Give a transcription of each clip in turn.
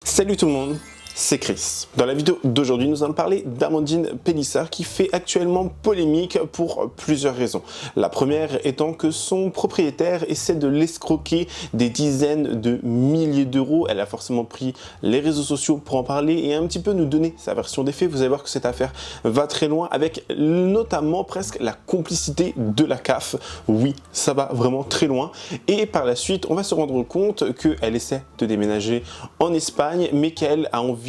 Salut tout le monde, c'est Chris. Dans la vidéo d'aujourd'hui, nous allons parler d'Amandine Pélissard qui fait actuellement polémique pour plusieurs raisons. La première étant que son propriétaire essaie de l'escroquer des dizaines de milliers d'euros. Elle a forcément pris les réseaux sociaux pour en parler et un petit peu nous donner sa version des faits. Vous allez voir que cette affaire va très loin avec notamment presque la complicité de la CAF. Oui, ça va vraiment très loin. Et par la suite, on va se rendre compte qu'elle essaie de déménager en Espagne, mais qu'elle a envie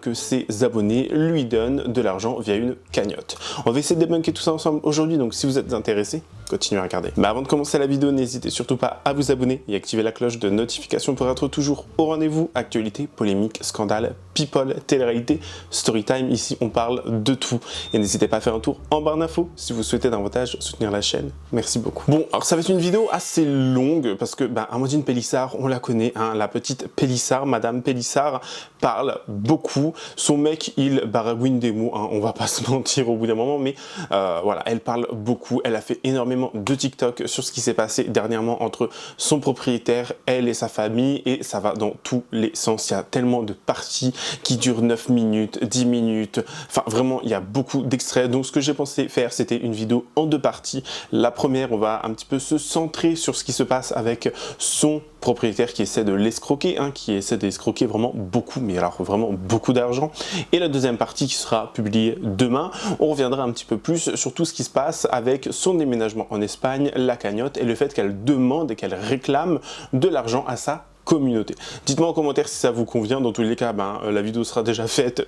que ses abonnés lui donnent de l'argent via une cagnotte. On va essayer de débunker tout ça ensemble aujourd'hui, donc si vous êtes intéressés, continuez à regarder. Mais avant de commencer la vidéo, n'hésitez surtout pas à vous abonner et activer la cloche de notification pour être toujours au rendez-vous. Actualité, polémique, scandale, people, télé-réalité, storytime, ici on parle de tout. Et n'hésitez pas à faire un tour en barre d'infos si vous souhaitez davantage soutenir la chaîne. Merci beaucoup. Bon, alors ça va être une vidéo assez longue parce que Amandine Pélissard, on la connaît, hein, la petite Pélissard, Madame Pélissard, parle beaucoup. Son mec, il baragouine des mots, hein, on va pas se mentir au bout d'un moment, mais voilà, elle parle beaucoup. Elle a fait énormément de TikTok sur ce qui s'est passé dernièrement entre son propriétaire, elle et sa famille, et ça va dans tous les sens. Il y a tellement de parties qui durent 9 minutes, 10 minutes, enfin vraiment il y a beaucoup d'extraits. Donc ce que j'ai pensé faire, c'était une vidéo en deux parties. La première, on va un petit peu se centrer sur ce qui se passe avec son propriétaire qui essaie de l'escroquer, hein, qui essaie d'escroquer vraiment beaucoup, mais alors vraiment beaucoup d'argent. Et la deuxième partie qui sera publiée demain, on reviendra un petit peu plus sur tout ce qui se passe avec son déménagement en Espagne, la cagnotte et le fait qu'elle demande et qu'elle réclame de l'argent à sa communauté. Dites-moi en commentaire si ça vous convient. Dans tous les cas, la vidéo sera déjà faite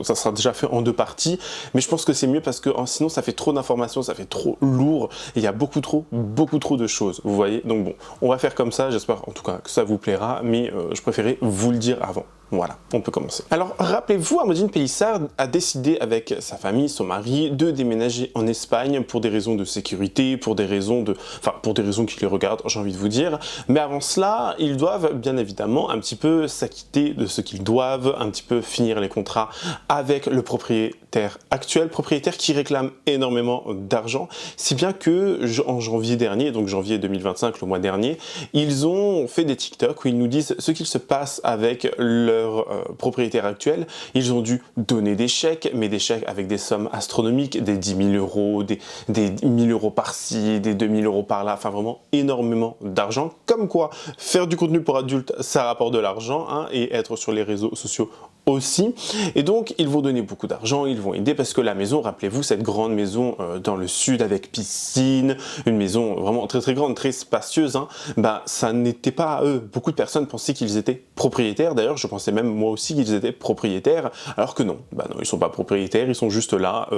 ça sera déjà fait en deux parties, mais je pense que c'est mieux parce que sinon ça fait trop d'informations, ça fait trop lourd et il y a beaucoup trop de choses, vous voyez. Donc bon, on va faire comme ça, j'espère en tout cas que ça vous plaira, mais je préférais vous le dire avant. Voilà, on peut commencer. Alors, rappelez-vous, Amandine Pélissard a décidé avec sa famille, son mari, de déménager en Espagne pour des raisons de sécurité, pour des raisons qui les regardent, j'ai envie de vous dire. Mais avant cela, ils doivent bien évidemment un petit peu s'acquitter de ce qu'ils doivent, un petit peu finir les contrats avec le propriétaire actuel, propriétaire qui réclame énormément d'argent, si bien que en janvier dernier, donc janvier 2025, le mois dernier, ils ont fait des TikTok où ils nous disent ce qu'il se passe avec leur propriétaire actuel. Ils ont dû donner des chèques, mais des chèques avec des sommes astronomiques, des 10 000 euros, des 1 000 euros par-ci, des 2 000 euros par-là, enfin vraiment énormément d'argent. Comme quoi, faire du contenu pour adultes, ça rapporte de l'argent, hein, et être sur les réseaux sociaux aussi. Et donc, ils vont donner beaucoup d'argent, ils vont aider parce que la maison, rappelez-vous, cette grande maison dans le sud avec piscine, une maison vraiment très très grande, très spacieuse, hein, ça n'était pas à eux. Beaucoup de personnes pensaient qu'ils étaient propriétaires. D'ailleurs, je pensais même moi aussi qu'ils étaient propriétaires, alors que non. Non, ils sont pas propriétaires, ils sont juste là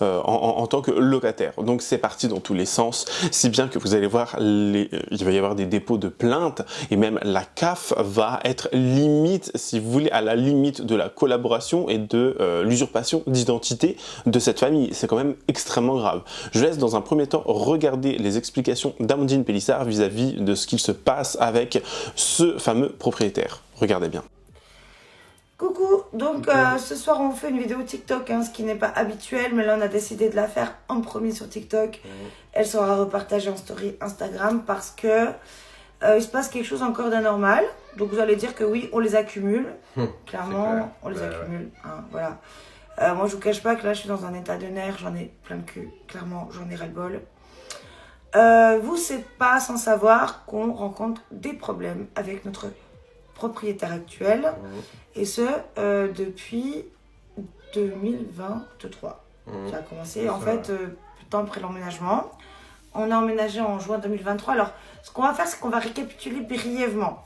en tant que locataires. Donc c'est parti dans tous les sens, si bien que vous allez voir, il va y avoir des dépôts de plaintes et même la CAF va être limite, si vous voulez, à la limite de la collaboration et de l'usurpation d'identité de cette famille. C'est quand même extrêmement grave. Je laisse dans un premier temps regarder les explications d'Amandine Pélissard vis-à-vis de ce qu'il se passe avec ce fameux propriétaire. Regardez bien. Coucou, donc ce soir on fait une vidéo TikTok, hein, ce qui n'est pas habituel, mais là on a décidé de la faire en premier sur TikTok. Elle sera repartagée en story Instagram parce que il se passe quelque chose encore d'anormal. Donc vous allez dire que oui, on les accumule, clairement, on les accumule, hein, voilà. Moi je vous cache pas que là je suis dans un état de nerfs, j'en ai plein le cul, clairement j'en ai ras-le-bol. Vous c'est pas sans savoir qu'on rencontre des problèmes avec notre propriétaire actuel, et ce depuis 2023. Ça a commencé en fait temps après l'emménagement. On a emménagé en juin 2023. Alors ce qu'on va faire, c'est qu'on va récapituler brièvement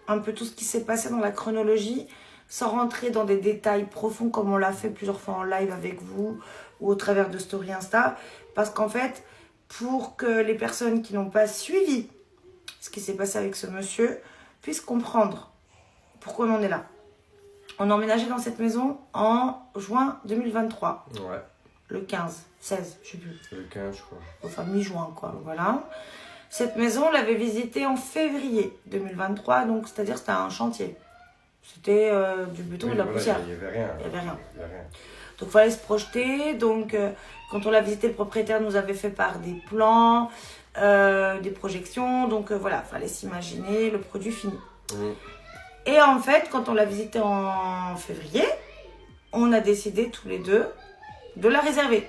un peu tout ce qui s'est passé dans la chronologie, sans rentrer dans des détails profonds comme on l'a fait plusieurs fois en live avec vous ou au travers de story Insta, parce qu'en fait, pour que les personnes qui n'ont pas suivi ce qui s'est passé avec ce monsieur puissent comprendre pourquoi on en est là. On a emménagé dans cette maison en juin 2023. Ouais. Le 15, 16, je sais plus. Le 15, je crois. Enfin, mi-juin, quoi, voilà. Cette maison, on l'avait visitée en février 2023, donc c'est-à-dire c'était un chantier. C'était du béton et de la poussière. Il n'y avait rien. Il n'y avait rien. Donc il fallait se projeter. Donc quand on l'a visité, le propriétaire nous avait fait part des plans, des projections. Donc voilà, fallait s'imaginer le produit fini. Et en fait, quand on l'a visité en février, on a décidé tous les deux de la réserver.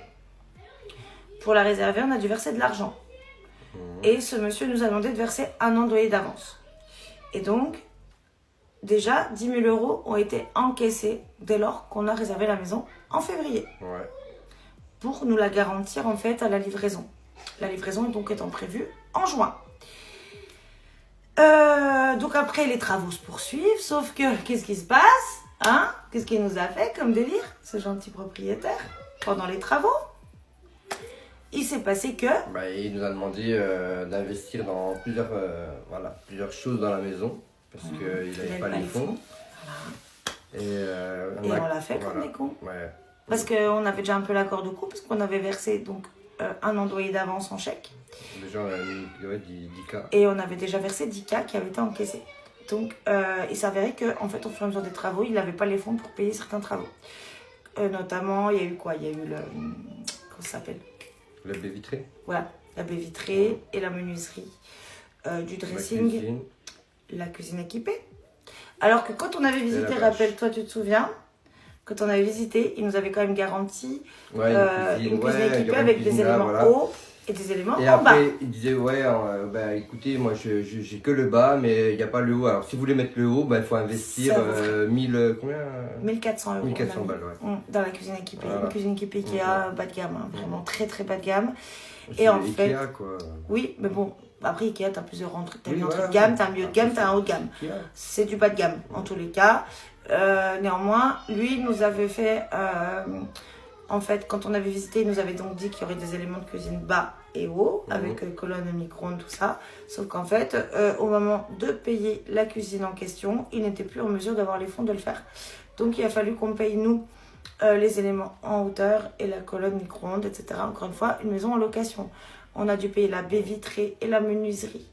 Pour la réserver, on a dû verser de l'argent. Et ce monsieur nous a demandé de verser 1 an de loyer d'avance. Et donc, déjà, 10 000 € ont été encaissés dès lors qu'on a réservé la maison en février. Ouais. Pour nous la garantir en fait à la livraison. La livraison est donc étant prévue en juin. Donc après, les travaux se poursuivent, sauf que, qu'est-ce qui se passe, hein? Qu'est-ce qu'il nous a fait comme délire, ce gentil propriétaire, pendant les travaux? Il s'est passé que... Bah, il nous a demandé d'investir dans plusieurs choses dans la maison, parce qu'il n'avait pas les fonds. Voilà. Et on l'a fait comme des cons. Ouais. Parce qu'on avait déjà un peu l'accord de coup, parce qu'on avait versé donc 1 an de loyer d'avance en chèque. Déjà, on a mis 10K. Et on avait déjà versé 10K qui avaient été encaissés. Donc, il s'avérait qu'en fait, au fur et à mesure des travaux, il n'avait pas les fonds pour payer certains travaux. Notamment, il y a eu quoi? Il y a eu le... Comment ça s'appelle? La baie vitrée. Voilà, la baie vitrée et la menuiserie, du dressing, la cuisine équipée. Alors que quand on avait visité, rappelle-toi, tu te souviens, quand on avait visité, il nous avait quand même garanti une cuisine équipée avec des éléments hauts et des éléments en bas. Et après, il disait, bah, écoutez, moi, j'ai que le bas, mais il n'y a pas le haut. Alors, si vous voulez mettre le haut, bah, il faut investir 1400 €. 1400 balles, ouais. Dans la cuisine équipée. Voilà. Une cuisine équipée Ikea, bas de gamme, hein, vraiment très très bas de gamme. Et en Ikea, fait, quoi. Oui, mais bon, après Ikea, t'as plusieurs entrées. T'as une entrée voilà, de gamme, t'as un milieu de gamme, t'as un haut de gamme. C'est du bas de gamme, en tous les cas. Néanmoins, lui nous avait fait... en fait, quand on avait visité, il nous avait donc dit qu'il y aurait des éléments de cuisine bas et haut, avec colonne, micro-ondes, tout ça. Sauf qu'en fait, au moment de payer la cuisine en question, il n'était plus en mesure d'avoir les fonds de le faire. Donc, il a fallu qu'on paye, nous, les éléments en hauteur et la colonne micro-ondes, etc. Encore une fois, une maison en location. On a dû payer la baie vitrée et la menuiserie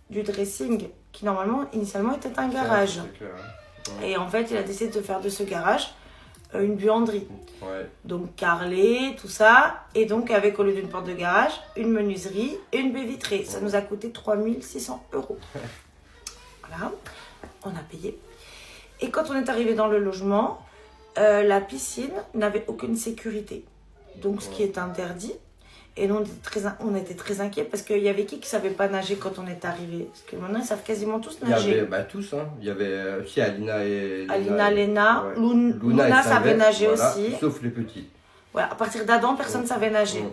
du dressing, qui normalement, initialement, était un garage. Et en fait, il a décidé de faire de ce garage une buanderie. Ouais. Donc carrelé, tout ça. Et donc avec, au lieu d'une porte de garage, une menuiserie et une baie vitrée. Ça nous a coûté 3 600 €. Voilà, on a payé. Et quand on est arrivé dans le logement, la piscine n'avait aucune sécurité. Donc ce qui est interdit. Et nous, on était très inquiets parce qu'il y avait qui ne savait pas nager quand on est arrivé? Parce que maintenant, ils savent quasiment tous nager. Il y avait tous, hein. Il y avait aussi Alina et... Lena, ouais. Luna savait nager aussi. Sauf les petits. Voilà, à partir d'Adam, personne ne savait nager.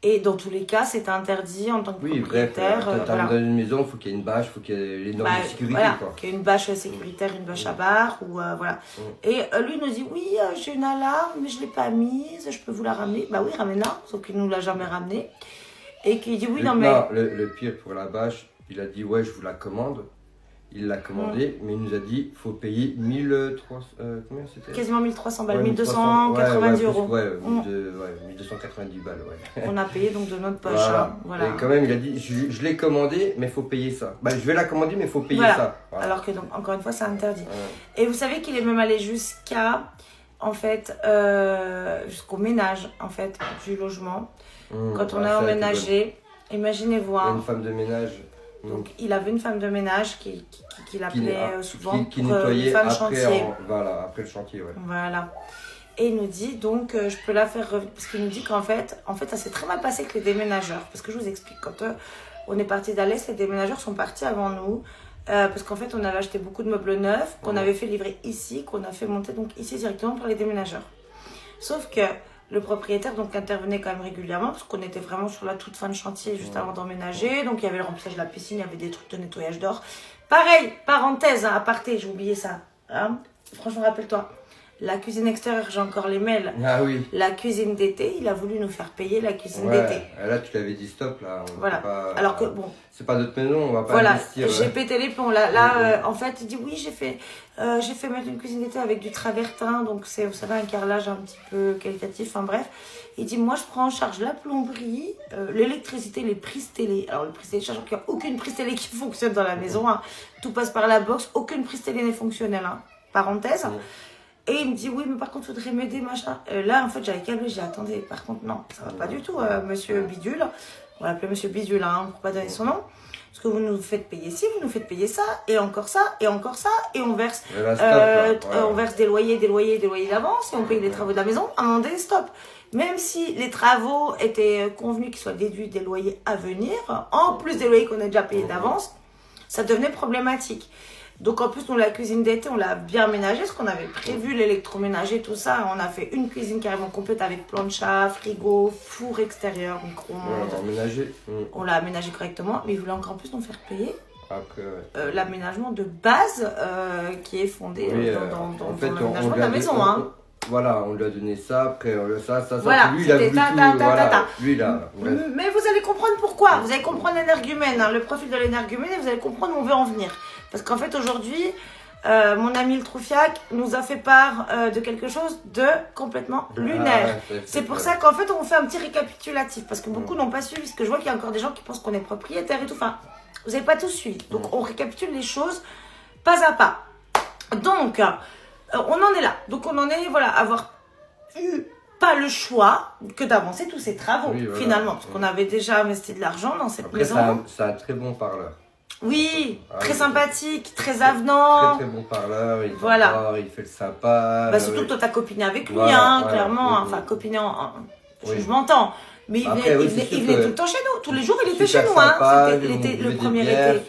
Et dans tous les cas, c'était interdit en tant que propriétaire. Bref, dans une maison, il faut qu'il y ait une bâche, il faut qu'il y ait les normes de sécurité. Voilà, qu'il y ait une bâche sécuritaire, une bâche à barre, ou voilà. Et lui nous dit, oui, j'ai une alarme, mais je ne l'ai pas mise, je peux vous la ramener. Bah oui, ramène-la, sauf qu'il ne nous l'a jamais ramenée. Et qu'il dit, oui, non, mais... Non, le pire pour la bâche, il a dit, ouais, je vous la commande. Il l'a commandé, mais il nous a dit, il faut payer 1300... combien c'était? Quasiment 1300 balles, 1290 €. Ouais, 1290 balles, ouais. On a payé donc de notre poche. Voilà. Et quand même, il a dit, je l'ai commandé, mais il faut payer ça. Bah, je vais la commander, mais il faut payer ça. Voilà. Alors que, donc, encore une fois, c'est interdit. Et vous savez qu'il est même allé jusqu'à, en fait, jusqu'au ménage, en fait, du logement. Quand on a emménagé, imaginez-vous. Il y a une femme de ménage. Donc, il avait une femme de ménage qui l'appelait souvent qui pour nettoyait femme après, chantier. Après le chantier, ouais. Voilà. Et il nous dit donc, je peux la faire revenir. Parce qu'il nous dit qu'en fait, ça s'est très mal passé avec les déménageurs. Parce que je vous explique, quand on est parti d'Alès, les déménageurs sont partis avant nous. Parce qu'en fait, on avait acheté beaucoup de meubles neufs, qu'on avait fait livrer ici, qu'on a fait monter donc ici directement par les déménageurs. Sauf que le propriétaire donc intervenait quand même régulièrement parce qu'on était vraiment sur la toute fin de chantier juste avant d'emménager. Donc il y avait le remplissage de la piscine, il y avait des trucs de nettoyage d'or. Pareil, parenthèse, aparté, j'ai oublié ça. Hein, franchement, rappelle-toi. La cuisine extérieure, j'ai encore les mails. Ah oui. La cuisine d'été, il a voulu nous faire payer la cuisine d'été. Là, tu l'avais dit stop, là. Voilà. Pas, alors que bon. C'est pas notre maison, on va pas investir. J'ai pété les plombs. Là, en fait, il dit oui, j'ai fait mettre une cuisine d'été avec du travertin. Donc, c'est, vous savez, un carrelage un petit peu qualitatif. Enfin, bref. Il dit, moi, je prends en charge la plomberie, l'électricité, les prises télé. Alors, les prises télé, sachant qu'il n'y a aucune prise télé qui fonctionne dans la maison. Hein. Tout passe par la box. Aucune prise télé n'est fonctionnelle. Hein. Parenthèse. Et il me dit, oui, mais par contre, il faudrait m'aider, machin. Là, en fait, j'avais câblé, j'ai dit, attendez, par contre, non, ça va pas du tout, monsieur Bidule. on va l'appeler Monsieur Bidule, hein, pour pas donner son nom, parce que vous nous faites payer ci, vous nous faites payer ça, et encore ça, et encore ça, et on verse, on verse des loyers d'avance, et on paye les travaux de la maison, à un moment donné, stop. Même si les travaux étaient convenus qu'ils soient déduits des loyers à venir, en plus des loyers qu'on a déjà payés d'avance, ça devenait problématique. Donc en plus, nous, la cuisine d'été, on l'a bien aménagée, parce qu'on avait prévu l'électroménager, tout ça. On a fait une cuisine carrément complète avec plancha, frigo, four extérieur, micro-ondes. On l'a aménagé correctement, mais ils voulaient encore plus nous faire payer l'aménagement de base qui est fondé dans l'aménagement de la maison. Voilà, on lui a donné ça, après ça, voilà, lui il a voulu tout, lui là. Mais vous allez comprendre pourquoi, vous allez comprendre l'énergumène, hein, le profil de l'énergumène, et vous allez comprendre où on veut en venir. Parce qu'en fait aujourd'hui, mon ami le Troufiac nous a fait part de quelque chose de complètement lunaire. C'est pour ça qu'en fait on fait un petit récapitulatif, parce que beaucoup n'ont pas suivi, parce que je vois qu'il y a encore des gens qui pensent qu'on est propriétaire et tout, enfin, vous n'avez pas tout suivi. Donc on récapitule les choses pas à pas. Donc, on en est là. Donc on en est, voilà, avoir eu pas le choix que d'avancer tous ces travaux, finalement. Parce qu'on avait déjà investi de l'argent dans cette maison. C'est un très bon parleur. Oui, très sympathique, très avenant. Très bon parleur, il fait le sympa. Bah, surtout que toi t'as copiné avec lui, hein, clairement. Enfin, copiné je m'entends. Mais il venait tout le temps chez nous. Tous les jours, il était chez nous. C'était le premier été.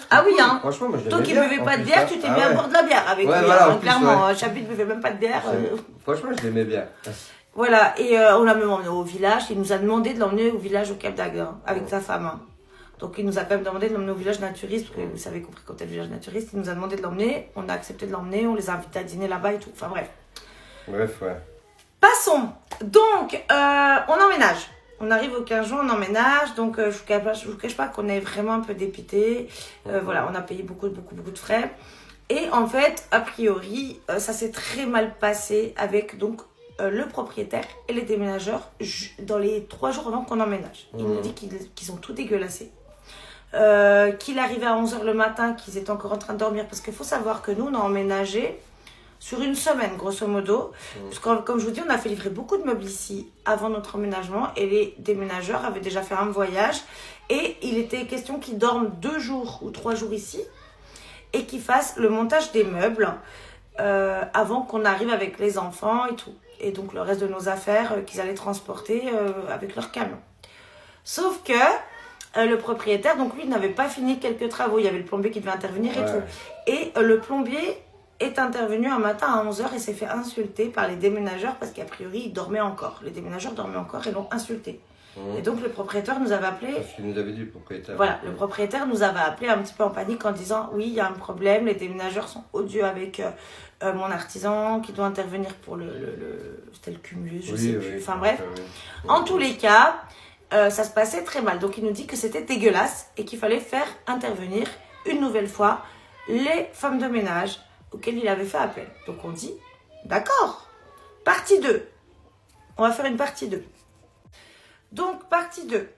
Ah oui, hein. Franchement, moi, toi qui ne buvais pas de bière, tu t'es mis à boire de la bière avec lui. Clairement, Chapitre ne buvait même pas de bière. Franchement, je l'aimais bien. Voilà, et on l'a même emmené au village. Il nous a demandé de l'emmener au village au Cap d'Agde avec sa femme. Donc il nous a quand même demandé de l'emmener au village naturiste, parce que vous savez compris quand t'es le village naturiste, il nous a demandé de l'emmener, on a accepté de l'emmener, on les a invités à dîner là-bas et tout. Enfin bref. Passons. Donc, on emménage. On arrive au 15 juin, on emménage. Donc, je vous cache pas qu'on est vraiment un peu dépité. Voilà, on a payé beaucoup de frais. Et en fait, a priori, ça s'est très mal passé avec donc le propriétaire et les déménageurs dans les 3 jours avant qu'on emménage. Il nous dit qu'ils ont tout dégueulassé. Qu'il arrivait à 11h le matin, qu'ils étaient encore en train de dormir. Parce qu'il faut savoir que nous, on a emménagé sur une semaine, grosso modo. Parce que, comme je vous dis, on a fait livrer beaucoup de meubles ici avant notre emménagement. Et les déménageurs avaient déjà fait un voyage. Et il était question qu'ils dorment 2 jours ou 3 jours ici. Et qu'ils fassent le montage des meubles avant qu'on arrive avec les enfants et tout. Et donc le reste de nos affaires qu'ils allaient transporter avec leur camion. Sauf que le propriétaire, donc lui, n'avait pas fini quelques travaux. Il y avait le plombier qui devait intervenir et tout. Et le plombier est intervenu un matin à 11h et s'est fait insulter par les déménageurs parce qu'a priori, ils dormaient encore. Les déménageurs dormaient encore et l'ont insulté. Et donc le propriétaire nous avait appelé. Parce qu'il nous avait dit le propriétaire. Voilà, le propriétaire nous avait appelé un petit peu en panique en disant oui, il y a un problème, les déménageurs sont odieux avec mon artisan qui doit intervenir pour c'était le cumulus, je sais plus. Enfin bref, en tous les cas, ça se passait très mal. Donc il nous dit que c'était dégueulasse et qu'il fallait faire intervenir une nouvelle fois les femmes de ménage auxquelles il avait fait appel. Donc on dit d'accord, partie 2. On va faire une partie 2. Donc, partie 2.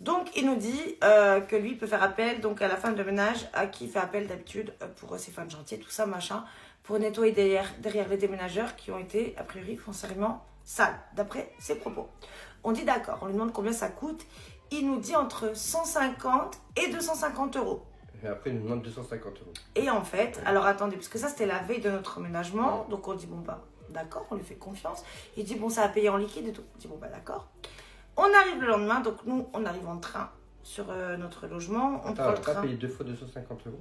Donc, il nous dit que lui, il peut faire appel donc, à la femme de ménage à qui il fait appel d'habitude pour ses fins de chantier, tout ça, machin, pour nettoyer derrière les déménageurs qui ont été, a priori, foncièrement sales, d'après ses propos. On dit d'accord, on lui demande combien ça coûte. Il nous dit entre 150 et 250 euros. Et après, il nous demande 250 euros. Et en fait, alors attendez, parce que ça, c'était la veille de notre emménagement. Donc, on dit, bon, bah, d'accord, on lui fait confiance. Il dit, bon, ça a payé en liquide et tout. On dit, bon, bah, d'accord. On arrive le lendemain, donc nous, on arrive en train sur notre logement. On prend le train. On a payé 2 fois 250 euros.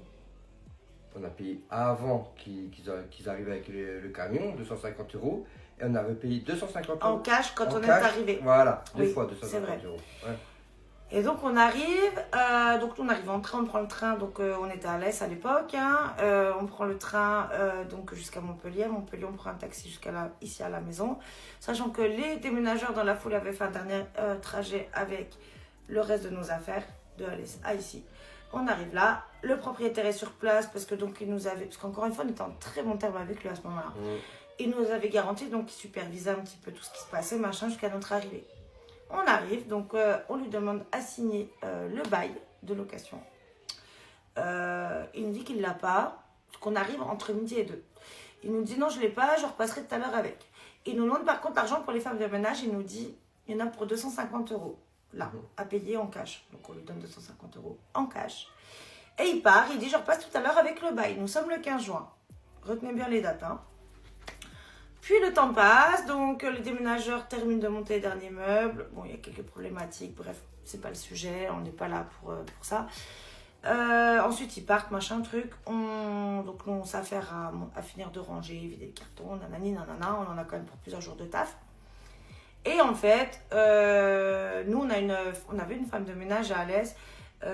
On a payé avant qu'ils arrivent avec le camion, 250 euros. Et on avait payé 250 euros. En cash quand on est arrivé. Voilà, 2 fois 250 euros. Ouais. Et donc on arrive, on arrive en train, on prend le train, donc on était à l'Est à l'époque, hein, on prend le train donc jusqu'à Montpellier. À Montpellier, on prend un taxi ici à la maison, sachant que les déménageurs dans la foule avaient fait un dernier trajet avec le reste de nos affaires de Alès à ici. On arrive là, le propriétaire est sur place parce que donc il nous avait, parce qu'encore une fois on était en très bon terme avec lui à ce moment-là. Il nous avait garanti, donc il supervisait un petit peu tout ce qui se passait, machin, jusqu'à notre arrivée. On arrive, donc on lui demande à signer le bail de location. Il nous dit qu'il ne l'a pas, parce qu'on arrive entre midi et 2. Il nous dit non, je ne l'ai pas, je repasserai tout à l'heure avec. Il nous demande par contre l'argent pour les femmes de ménage, il nous dit il y en a pour 250 euros. là, à payer en cash. Donc on lui donne 250 € en cash. Et il part, il dit je repasse tout à l'heure avec le bail. Nous sommes le 15 juin. Retenez bien les dates. Hein. Puis le temps passe, donc le déménageur termine de monter les derniers meubles. Bon, il y a quelques problématiques, bref, c'est pas le sujet, on n'est pas là pour ça. Ensuite, ils partent, machin, truc. Donc, on s'affaire à finir de ranger, vider les cartons, nanani, nanana. On en a quand même pour plusieurs jours de taf. Et en fait, nous, on avait une femme de ménage à Alès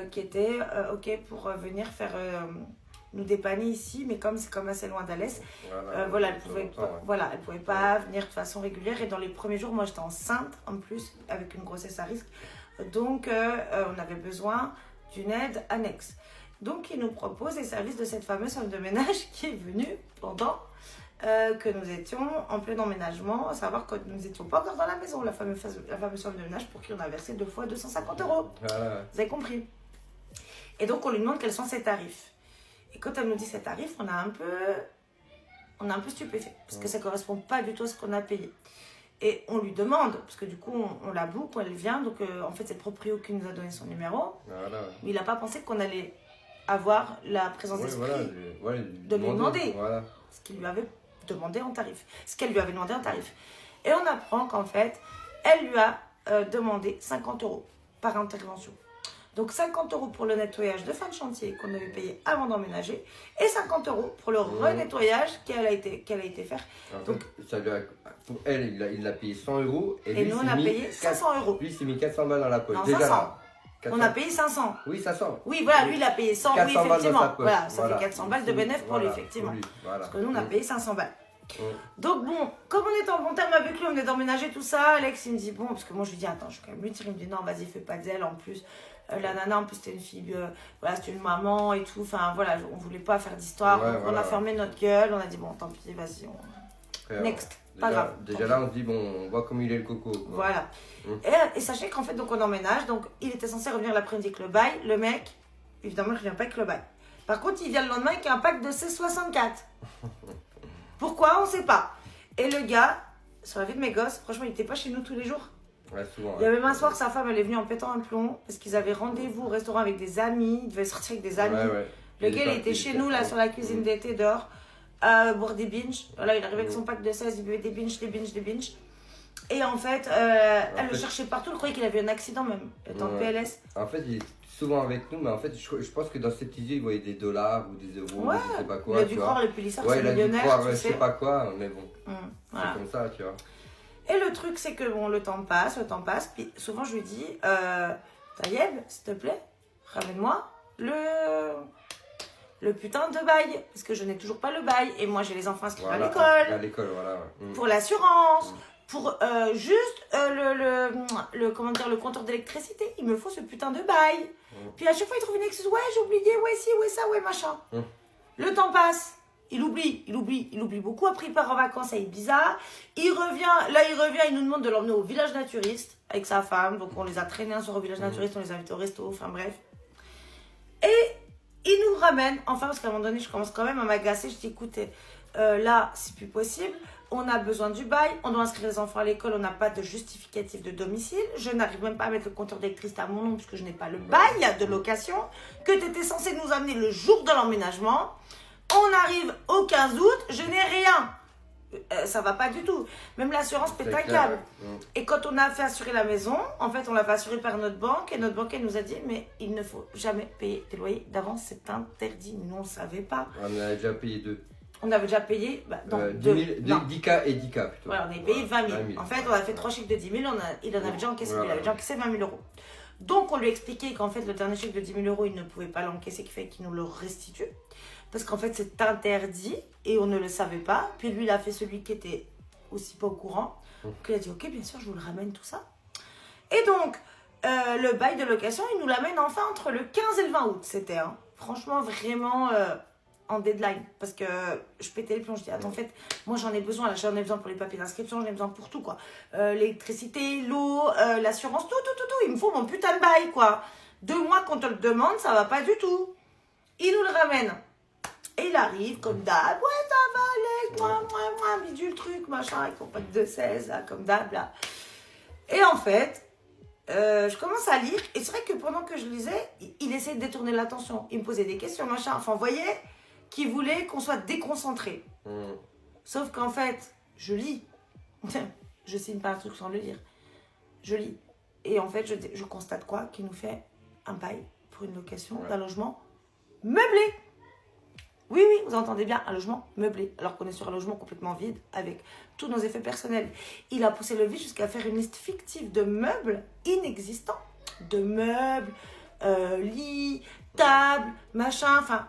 qui était OK pour venir faire nous dépanner ici, mais comme c'est comme assez loin d'Alès, voilà, elle pouvait pas venir de façon régulière. Et dans les premiers jours, moi, j'étais enceinte en plus, avec une grossesse à risque. Donc, on avait besoin d'une aide annexe. Donc, il nous propose les services de cette fameuse femme de ménage qui est venue pendant que nous étions en plein emménagement, à savoir que nous n'étions pas encore dans la maison, la fameuse femme de ménage pour qui on a versé 2 fois 250 €. Vous avez compris? Et donc, on lui demande quels sont ses tarifs. Et quand elle nous dit ses tarifs, on est un peu stupéfait, parce que ça ne correspond pas du tout à ce qu'on a payé. Et on lui demande, parce que du coup, on la boucle, elle vient, donc en fait, c'est le proprio qui nous a donné son numéro. Mais il n'a pas pensé qu'on allait avoir la présence d'esprit de lui demander ce qu'il lui avait demandé en tarif. Ce qu'elle lui avait demandé en tarif. Et on apprend qu'en fait, elle lui a demandé 50 € par intervention. Donc 50 € pour le nettoyage de fin de chantier qu'on avait payé avant d'emménager et 50 € pour le renettoyage qu'elle a été faire. Donc, pour elle, il l'a payé 100 € et lui, nous on a payé 500 €. Lui, il s'est mis 400 balles dans la poche. Non, Déjà 500. là. 400. On a payé 500. Oui, 500. Oui, voilà, lui il a payé 100. Oui, effectivement. Voilà, ça fait 400 balles de bénéfice pour lui, effectivement. Parce que nous on a payé 500 balles. Donc bon, comme on est en bon terme avec lui, on est emménagé tout ça, Alex il me dit bon, parce que moi je lui dis attends, je vais quand même lui dire, il me dit non vas-y fais pas de zèle, en plus la nana en plus c'était une fille, voilà c'était une maman et tout, enfin voilà, on voulait pas faire d'histoire, donc on a fermé notre gueule, on a dit bon tant pis, vas-y, next, pas grave. Déjà là on se dit bon, on voit comme il est le coco. Quoi. Voilà, et sachez qu'en fait donc on emménage, donc il était censé revenir l'après-midi avec le bail, le mec, évidemment il revient pas avec le bail. Par contre il vient le lendemain avec un pack de C64. Pourquoi? On sait pas. Et le gars, sur la vie de mes gosses, franchement, il n'était pas chez nous tous les jours. Ouais, souvent. Il y a même un soir, sa femme, elle est venue en pétant un plomb parce qu'ils avaient rendez-vous au restaurant avec des amis. Il devait sortir avec des amis. Le gars, il était chez nous, là, sur la cuisine d'été, dehors, à boire des binges. Voilà, il arrivait avec son pack de 16, il buvait des binges. Et en fait, elle le cherchait partout. Elle croyait qu'il avait eu un accident même. Elle était en PLS. En fait, il est souvent avec nous, mais en fait, je pense que dans cette idée, il voyait des dollars ou des euros, je sais pas quoi. Il a dû croire les policiers, c'est millionnaire. Il a dû croire, je sais pas quoi, mais bon. Voilà. C'est comme ça, tu vois. Et le truc, c'est que bon, le temps passe, puis souvent je lui dis, Taïeb, s'il te plaît, ramène-moi le putain de bail, parce que je n'ai toujours pas le bail, et moi j'ai les enfants inscrits à l'école. À l'école, voilà. Pour l'assurance, pour juste le compteur d'électricité, il me faut ce putain de bail. Puis à chaque fois il trouve une excuse, ouais j'ai oublié, ouais si, ouais ça, ouais machin. Le temps passe. Il oublie beaucoup. Après, il part en vacances à Ibiza. Il revient, il nous demande de l'emmener au village naturiste avec sa femme. Donc, on les a traînés un soir au village naturiste, on les a invités au resto, enfin bref. Et il nous ramène, enfin, parce qu'à un moment donné, je commence quand même à m'agacer. Je dis, écoutez, là, c'est plus possible. On a besoin du bail. On doit inscrire les enfants à l'école. On n'a pas de justificatif de domicile. Je n'arrive même pas à mettre le compteur d'électricité à mon nom puisque je n'ai pas le bail de location que tu étais censé nous amener le jour de l'emménagement. On arrive au 15 août, je n'ai rien. Ça va pas du tout. Même l'assurance pète un câble. Et quand on a fait assurer la maison, en fait, on l'a fait assurer par notre banque. Et notre banquier nous a dit, mais il ne faut jamais payer des loyers d'avance, c'est interdit. Nous, on ne savait pas. On avait déjà payé 2. On avait déjà payé 10K et 10K plutôt. Voilà, on avait payé 20 000. En fait, on a fait 3 chèques de 10 000, il en avait déjà encaissé, il avait déjà encaissé 20 000 €. Donc, on lui expliquait qu'en fait, le dernier chèque de 10 000 €, il ne pouvait pas l'encaisser, qui fait qu'il nous le restitue. Parce qu'en fait, c'est interdit et on ne le savait pas. Puis lui, il a fait celui qui était aussi pas au courant. Donc, il a dit, ok, bien sûr, je vous le ramène, tout ça. Et donc, le bail de location, il nous l'amène enfin entre le 15 et le 20 août. C'était franchement vraiment en deadline. Parce que je pétais les plombs. Je dis, attends, en fait, moi, j'en ai besoin. Là, j'en ai besoin pour les papiers d'inscription, j'en ai besoin pour tout, quoi. L'électricité, l'eau, l'assurance, tout. Il me faut mon putain de bail, quoi. 2 mois qu'on te le demande, ça va pas du tout. Il nous le ramène. Et il arrive comme d'hab, ouais ça va Alex, bidule le truc, machin, avec son pack de 16, là, comme d'hab, là. Et en fait, je commence à lire et c'est vrai que pendant que je lisais, il essayait de détourner l'attention. Il me posait des questions, machin. Enfin, vous voyez qu'il voulait qu'on soit déconcentré. Sauf qu'en fait, je lis. Je signe pas un truc sans le lire. Je lis. Et en fait, je constate quoi? Qu'il nous fait un bail pour une location d'un logement meublé. Oui, oui, vous entendez bien, un logement meublé. Alors qu'on est sur un logement complètement vide, avec tous nos effets personnels. Il a poussé le vide jusqu'à faire une liste fictive de meubles inexistants. De meubles, lits, tables, machin, enfin,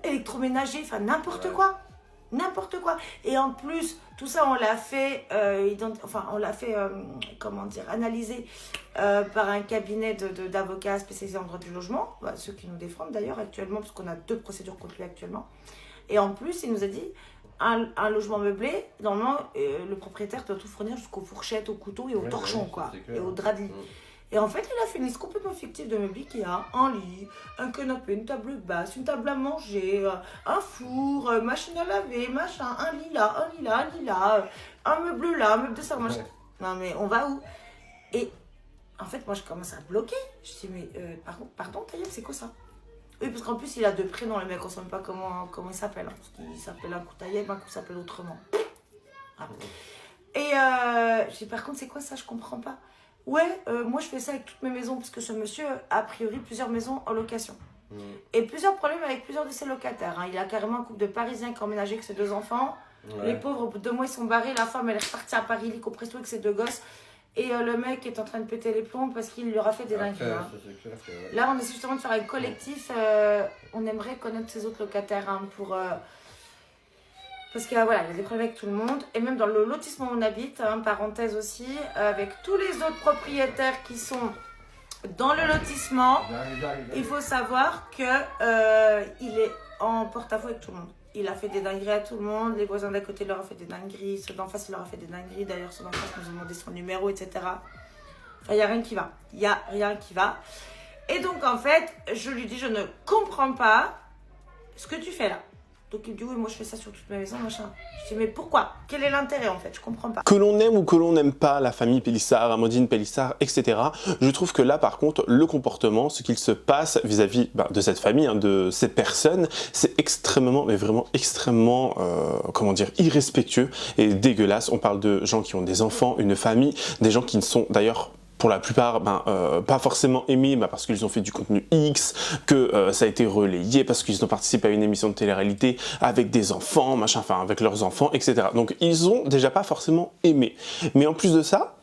électroménager, enfin, n'importe quoi. N'importe quoi. Et en plus, tout ça, on l'a fait, comment dire, analyser par un cabinet d'avocats spécialisés en droit du logement, ceux qui nous défendent d'ailleurs actuellement, parce qu'on a 2 procédures contre lui actuellement. Et en plus, il nous a dit, un logement meublé, normalement, le propriétaire doit tout fournir jusqu'aux fourchettes, aux couteaux et aux torchons, quoi, et aux draps de lit. Et en fait, il a fait une liste complètement fictive de meubles qui a un lit, un canapé, une table basse, une table à manger, un four, machine à laver, machin, un lit là, un lit là, un lit là, un meuble là, un meuble de ça, machin. Non mais on va où? Et en fait, moi je commence à bloquer. Je dis mais pardon, Taïeb, c'est quoi ça? Oui, parce qu'en plus il a 2 prénoms, le mec, on ne sait même pas comment il s'appelle. Hein, parce qu'il s'appelle un coup Taïeb, un coup s'appelle autrement. Ah. Et je dis par contre, c'est quoi ça? Je comprends pas. Ouais, moi je fais ça avec toutes mes maisons parce que ce monsieur a priori plusieurs maisons en location. Et plusieurs problèmes avec plusieurs de ses locataires. Hein. Il a carrément un couple de Parisiens qui ont emménagé avec ses 2 enfants. Les pauvres, au bout de 2 mois, ils sont barrés. La femme, elle est repartie à Paris, illico presto avec ses 2 gosses. Et le mec est en train de péter les plombs parce qu'il lui aura fait des dingueries. Hein. Là, on essaie justement de faire un collectif. On aimerait connaître ses autres locataires hein, pour... Parce qu'il voilà, y a des problèmes avec tout le monde. Et même dans le lotissement où on habite, hein, parenthèse aussi, avec tous les autres propriétaires qui sont dans le lotissement, il faut savoir qu'il est en porte-à-faux avec tout le monde. Il a fait des dingueries à tout le monde. Les voisins d'à côté leur ont fait des dingueries. Ceux d'en face, il leur a fait des dingueries. D'ailleurs, ceux d'en face nous ont demandé son numéro, etc. Enfin, il n'y a rien qui va. Il n'y a rien qui va. Et donc, en fait, je lui dis, je ne comprends pas ce que tu fais là. Donc il me dit oui, moi je fais ça sur toute ma maison, machin. Je dis mais pourquoi? Quel est l'intérêt en fait? Je comprends pas. Que l'on aime ou que l'on n'aime pas la famille Pélissard, Amandine Pélissard, etc. Je trouve que là par contre, le comportement, ce qu'il se passe vis-à-vis de cette famille, hein, de ces personnes, c'est extrêmement, mais vraiment extrêmement, comment dire, irrespectueux et dégueulasse. On parle de gens qui ont des enfants, une famille, des gens qui ne sont d'ailleurs pour la plupart, pas forcément aimés parce qu'ils ont fait du contenu X, que ça a été relayé parce qu'ils ont participé à une émission de télé-réalité avec des enfants, machin, enfin avec leurs enfants, etc. Donc ils ont déjà pas forcément aimé. Mais en plus de ça,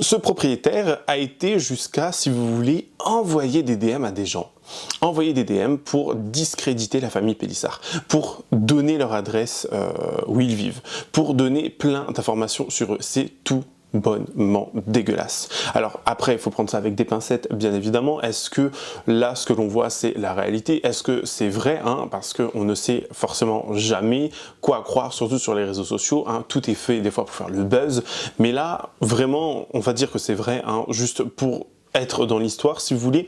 ce propriétaire a été jusqu'à, si vous voulez, envoyer des DM à des gens. Envoyer des DM pour discréditer la famille Pélissard, pour donner leur adresse où ils vivent, pour donner plein d'informations sur eux. C'est tout bonnement dégueulasse. Alors après, il faut prendre ça avec des pincettes, bien évidemment. Est-ce que là, ce que l'on voit, c'est la réalité? Est-ce que c'est vrai hein? Parce qu'on ne sait forcément jamais quoi croire, surtout sur les réseaux sociaux. Hein. Tout est fait des fois pour faire le buzz. Mais là, vraiment, on va dire que c'est vrai, hein, juste pour être dans l'histoire, si vous voulez.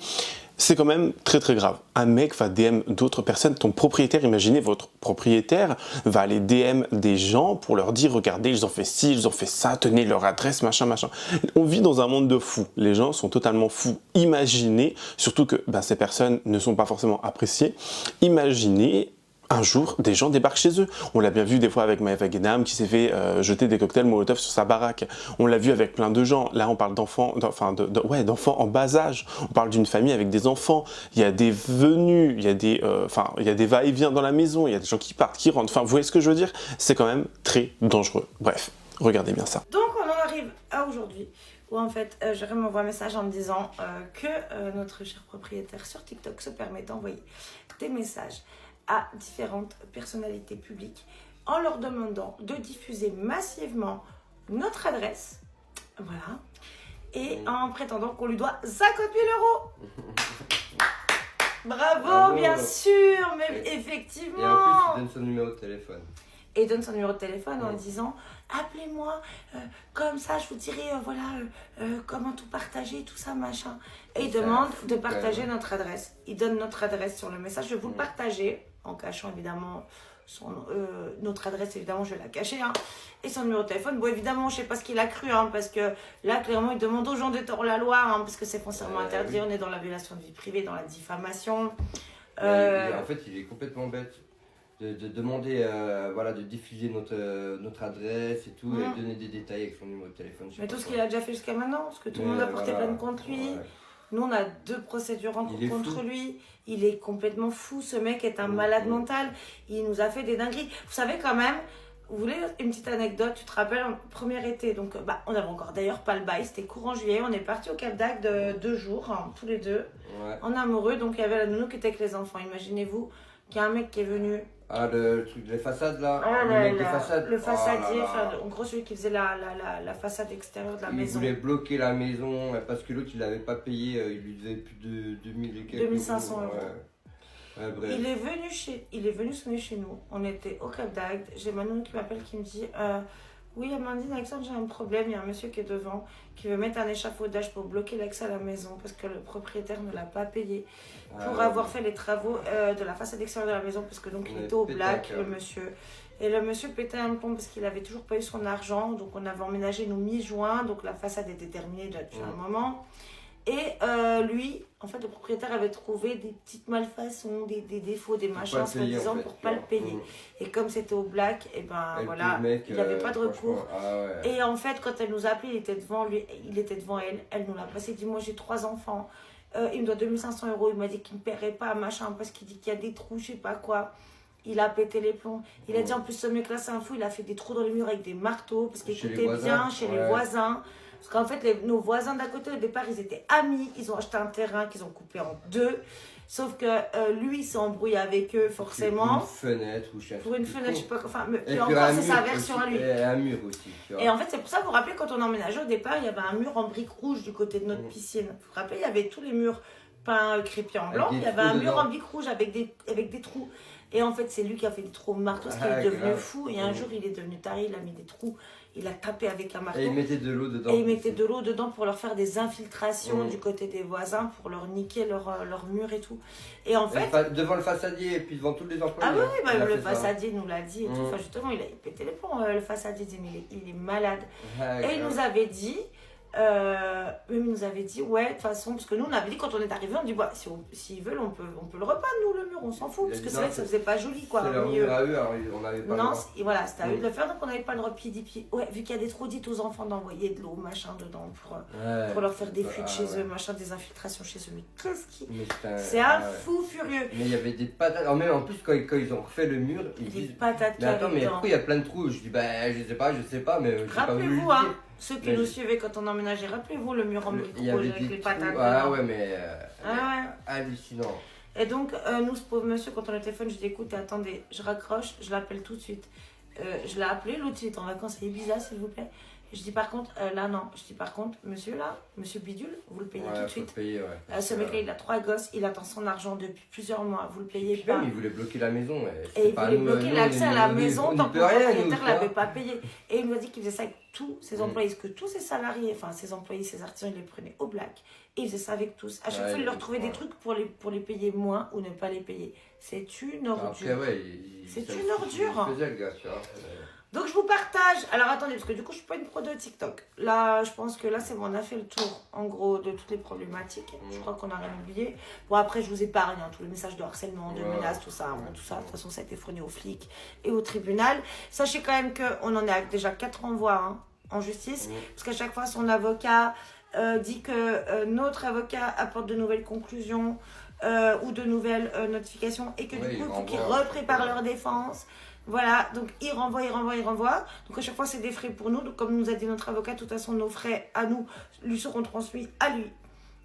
C'est quand même très très grave. Un mec va DM d'autres personnes, ton propriétaire, imaginez votre propriétaire va aller DM des gens pour leur dire regardez, ils ont fait ci, ils ont fait ça, tenez leur adresse, machin, machin. On vit dans un monde de fous. Les gens sont totalement fous. Imaginez, surtout que ces personnes ne sont pas forcément appréciées, imaginez un jour, des gens débarquent chez eux. On l'a bien vu des fois avec Maëva Guénam qui s'est fait jeter des cocktails Molotov sur sa baraque. On l'a vu avec plein de gens. Là, on parle d'enfants, d'enfants en bas âge. On parle d'une famille avec des enfants. Il y a des venues, il y a des va-et-vient dans la maison. Il y a des gens qui partent, qui rentrent. Enfin, vous voyez ce que je veux dire? C'est quand même très dangereux. Bref, regardez bien ça. Donc, on en arrive à aujourd'hui où en fait, Jérémy m'envoie un message en me disant que notre cher propriétaire sur TikTok se permet d'envoyer des messages à différentes personnalités publiques en leur demandant de diffuser massivement notre adresse, voilà, et en prétendant qu'on lui doit 50 000 €. Bravo, bien sûr, mais effectivement. Et en plus, il donne son numéro de téléphone. Et il donne son numéro de téléphone en disant appelez-moi, comme ça je vous dirai comment tout partager, tout ça machin. Et il demande de partager notre adresse. Il donne notre adresse sur le message, je vais vous le partager en cachant évidemment notre adresse, évidemment je vais la cacher, hein, et son numéro de téléphone. Bon évidemment je sais pas ce qu'il a cru, hein, parce que là clairement il demande aux gens d'être hors la loi, hein, parce que c'est foncièrement interdit, on est dans la violation de vie privée, dans la diffamation. En fait il est complètement bête de demander voilà, de diffuser notre adresse et tout, et donner des détails avec son numéro de téléphone. Mais tout ce qu'il a déjà fait jusqu'à maintenant, parce que tout le monde a porté plainte contre lui. Nous, on a 2 procédures en cours contre lui. Il est complètement fou. Ce mec est un malade mental. Il nous a fait des dingueries. Vous savez quand même, vous voulez une petite anecdote? Tu te rappelles, en premier été, donc on n'avait encore d'ailleurs pas le bail. C'était courant juillet. On est parti au Cap d'Agde de 2 jours, hein, tous les deux, en amoureux. Donc il y avait la nounou qui était avec les enfants. Imaginez-vous qu'il y a un mec qui est venu. Ah, le truc des façades là, le mec des façades. Le façadier, en gros celui qui faisait la façade extérieure de la maison. Il voulait bloquer la maison parce que l'autre il l'avait pas payé, il lui devait plus de 2000 et quelques 2500 euros. Ouais, bref. Il est venu sonner chez nous. On était au Cap d'Agde. J'ai Manon qui m'appelle qui me dit oui Amandine, Alexandre, j'ai un problème. Il y a un monsieur qui est devant qui veut mettre un échafaudage pour bloquer l'accès à la maison parce que le propriétaire ne l'a pas payé pour avoir fait les travaux de la façade extérieure de la maison, parce que donc il était au black, le monsieur. Et le monsieur pétait un plomb parce qu'il avait toujours pas eu son argent. Donc on avait emménagé nous mi-juin, donc la façade était terminée depuis un moment. Et lui, en fait, le propriétaire avait trouvé des petites malfaçons, des défauts, des machins, soi-disant, pour pas le payer. Et comme c'était au black, et ben voilà, il n'avait pas de recours. Et en fait, quand elle nous a appelé, il était devant elle. Elle nous l'a passé, il dit moi j'ai 3 enfants, il me doit 2500 euros. Il m'a dit qu'il ne paierait pas, machin, parce qu'il dit qu'il y a des trous, je sais pas quoi. Il a pété les plombs. Il a dit en plus, ce mec-là, c'est un fou, il a fait des trous dans les murs avec des marteaux, parce qu'il écoutait bien chez les voisins. Parce qu'en fait, nos voisins d'à côté, au départ, ils étaient amis. Ils ont acheté un terrain qu'ils ont coupé en 2. Sauf que lui, il s'est embrouillé avec eux, forcément. Pour une fenêtre ou pour une fenêtre, je sais pas quoi. Enfin, puis encore, c'est sa version aussi, à lui. Et un mur aussi. Tu vois. Et en fait, c'est pour ça, vous vous rappelez, quand on emménageait au départ, il y avait un mur en briques rouges du côté de notre piscine. Vous vous rappelez, il y avait tous les murs peints crépus en blanc. Il y avait un mur en briques rouges avec des trous. Et en fait, c'est lui qui a fait des trous au marteau, parce qu'il est devenu fou. Et un jour, il est devenu taré, il a mis des trous, il a tapé avec un marteau. Et il mettait de l'eau dedans. Et il mettait de l'eau dedans pour leur faire des infiltrations du côté des voisins, pour leur niquer leur mur et tout. Et en fait. Devant le façadier et puis devant tous les employés. Ah oui, le façadier nous l'a dit et tout. Enfin, justement, il a pété les plombs, le façadier, mais il est malade. Et il nous avait dit. Il nous avait dit ouais de toute façon, parce que nous on avait dit quand on est arrivé, on dit bah s'ils veulent on peut le repeindre nous le mur, on s'en fout, parce que c'est vrai que ça faisait pas joli quoi. C'est leur mur à eux, alors on avait pas non, voilà, c'était à eux de le faire, donc on n'avait pas le droit. Puis ouais, vu qu'il y a des trous, dites aux enfants d'envoyer de l'eau machin dedans pour leur faire des fuites chez eux, machin, des infiltrations chez eux. Mais qu'est-ce qui c'est un fou furieux. Mais il y avait des patates, en plus quand ils ont refait le mur, ils disent patates. Mais attends, mais pourquoi il y a plein de trous? Je dis bah je sais pas, mais rappelez-vous hein, ceux qui nous suivaient quand on emménageait, rappelez-vous le mur en briques rouges avec les patates. Ah ouais, mais hallucinant. Et donc, nous, ce pauvre monsieur, quand on a le téléphone, je dis écoute, attendez, je raccroche, je l'appelle tout de suite. Je l'ai appelé, l'autre il est en vacances à Ibiza, s'il vous plaît. Je dis par contre, là non, je dis par contre, monsieur Bidule, vous le payez tout de suite. Payer, ce mec-là, il a 3 gosses, il attend son argent depuis plusieurs mois, vous le payez pas. Même, il voulait bloquer la maison. Et il voulait bloquer l'accès à la maison tant que le propriétaire ne l'avait pas payé. Et il nous a dit qu'il faisait ça avec tous ses employés, que tous ses salariés, enfin ses employés, ses artisans, il les prenait au black. Et il faisait ça avec tous. À chaque fois, il leur trouvait des trucs pour les payer moins ou ne pas les payer. C'est une ordure. C'est une ordure. Donc je vous partage, alors attendez, parce que du coup je suis pas une pro de TikTok. Là, je pense que là c'est bon, on a fait le tour en gros de toutes les problématiques. Je crois qu'on a rien oublié. Bon après je vous épargne hein, tous les messages de harcèlement, de menaces, tout ça. Bon, tout ça, de toute façon ça a été fourni aux flics et au tribunal. Sachez quand même qu'on en est à déjà 4 renvois hein, en justice. Parce qu'à chaque fois son avocat dit que notre avocat apporte de nouvelles conclusions ou de nouvelles notifications. Et que du coup il faut qu'ils repréparent leur défense. Voilà, donc il renvoie. Donc à chaque fois, c'est des frais pour nous. Donc comme nous a dit notre avocat, de toute façon, nos frais à nous lui seront transmis à lui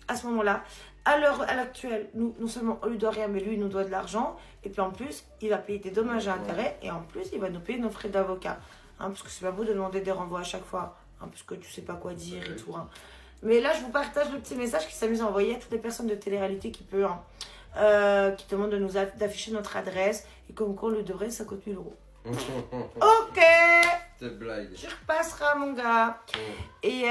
à ce moment-là. À l'heure actuelle, nous, non seulement on lui doit rien, mais lui, il nous doit de l'argent. Et puis en plus, il va payer des dommages et intérêts. Et en plus, il va nous payer nos frais d'avocat. Hein, parce que c'est pas beau de demander des renvois à chaque fois. Hein, parce que tu sais pas quoi dire et tout. Hein. Mais là, je vous partage le petit message qui s'amuse à envoyer à toutes les personnes de télé-réalité qui peuvent... qui demande d'afficher notre adresse et comme quoi on lui devrait 50 000 euros. Ok, Cette blague. tu repasseras mon gars. Et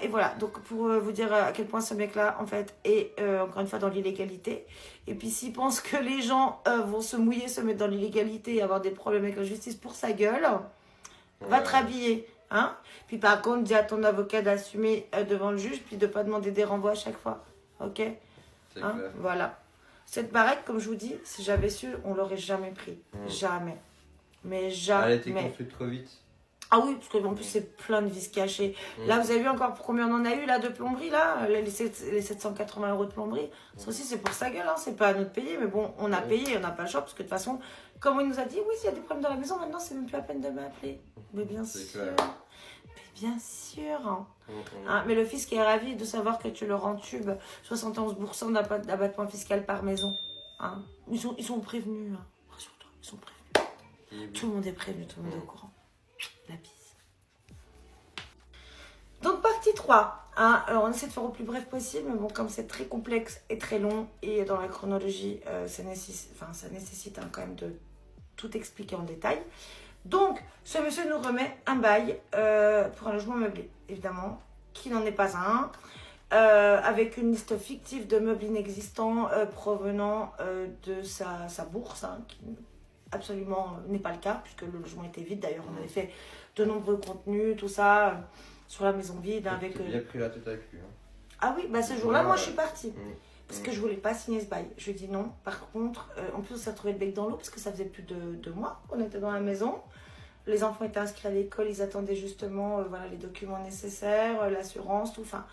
voilà, donc pour vous dire à quel point ce mec-là, en fait, est encore une fois dans l'illégalité. Et puis s'il pense que les gens vont se mouiller, se mettre dans l'illégalité et avoir des problèmes avec la justice pour sa gueule, va te rhabiller. Hein? Puis par contre, dis à ton avocat d'assumer devant le juge, puis de ne pas demander des renvois à chaque fois. Ok? C'est Hein? clair. Voilà. Cette baraque, comme je vous dis, si j'avais su, on l'aurait jamais pris. Jamais. Mais jamais. Elle a été construite trop vite. Ah oui, parce qu'en plus, c'est plein de vis cachées. Là, vous avez vu encore pour combien on en a eu là de plomberie, là les 780 € de plomberie. Ça aussi, c'est pour sa gueule, hein. C'est pas à notre payer. Mais bon, on a payé, on n'a pas le choix, parce que de toute façon, comme on nous a dit, oui, s'il y a des problèmes dans la maison, maintenant, c'est même plus la peine de m'appeler. Mais bien C'est sûr. clair. Mais bien sûr. Hein, mais le fisc est ravi de savoir que tu leur entubes 71% d'abattement fiscal par maison. Hein. Ils sont prévenus. Hein. Rassure-toi, ils sont prévenus. Tout le monde est prévenu, tout le monde est au courant. La bise. Donc partie 3. Hein, alors on essaie de faire au plus bref possible, mais bon, comme c'est très complexe et très long, et dans la chronologie, ça nécessite hein, quand même de tout expliquer en détail. Donc, ce monsieur nous remet un bail pour un logement meublé, évidemment, qui n'en est pas un, avec une liste fictive de meubles inexistants provenant de sa bourse, hein, qui absolument n'est pas le cas, puisque le logement était vide. D'ailleurs, on avait fait de nombreux contenus, tout ça, sur la maison vide. Avec, bien pris la tête avec lui. Hein. Ah oui, bah ce jour-là, moi, je suis partie. Parce que je voulais pas signer ce bail. Je lui ai dit non. Par contre, en plus, on s'est retrouvé le bec dans l'eau, parce que ça faisait plus de 2 mois qu'on était dans la maison. Les enfants étaient inscrits à l'école, ils attendaient justement voilà, les documents nécessaires, l'assurance, tout. Enfin,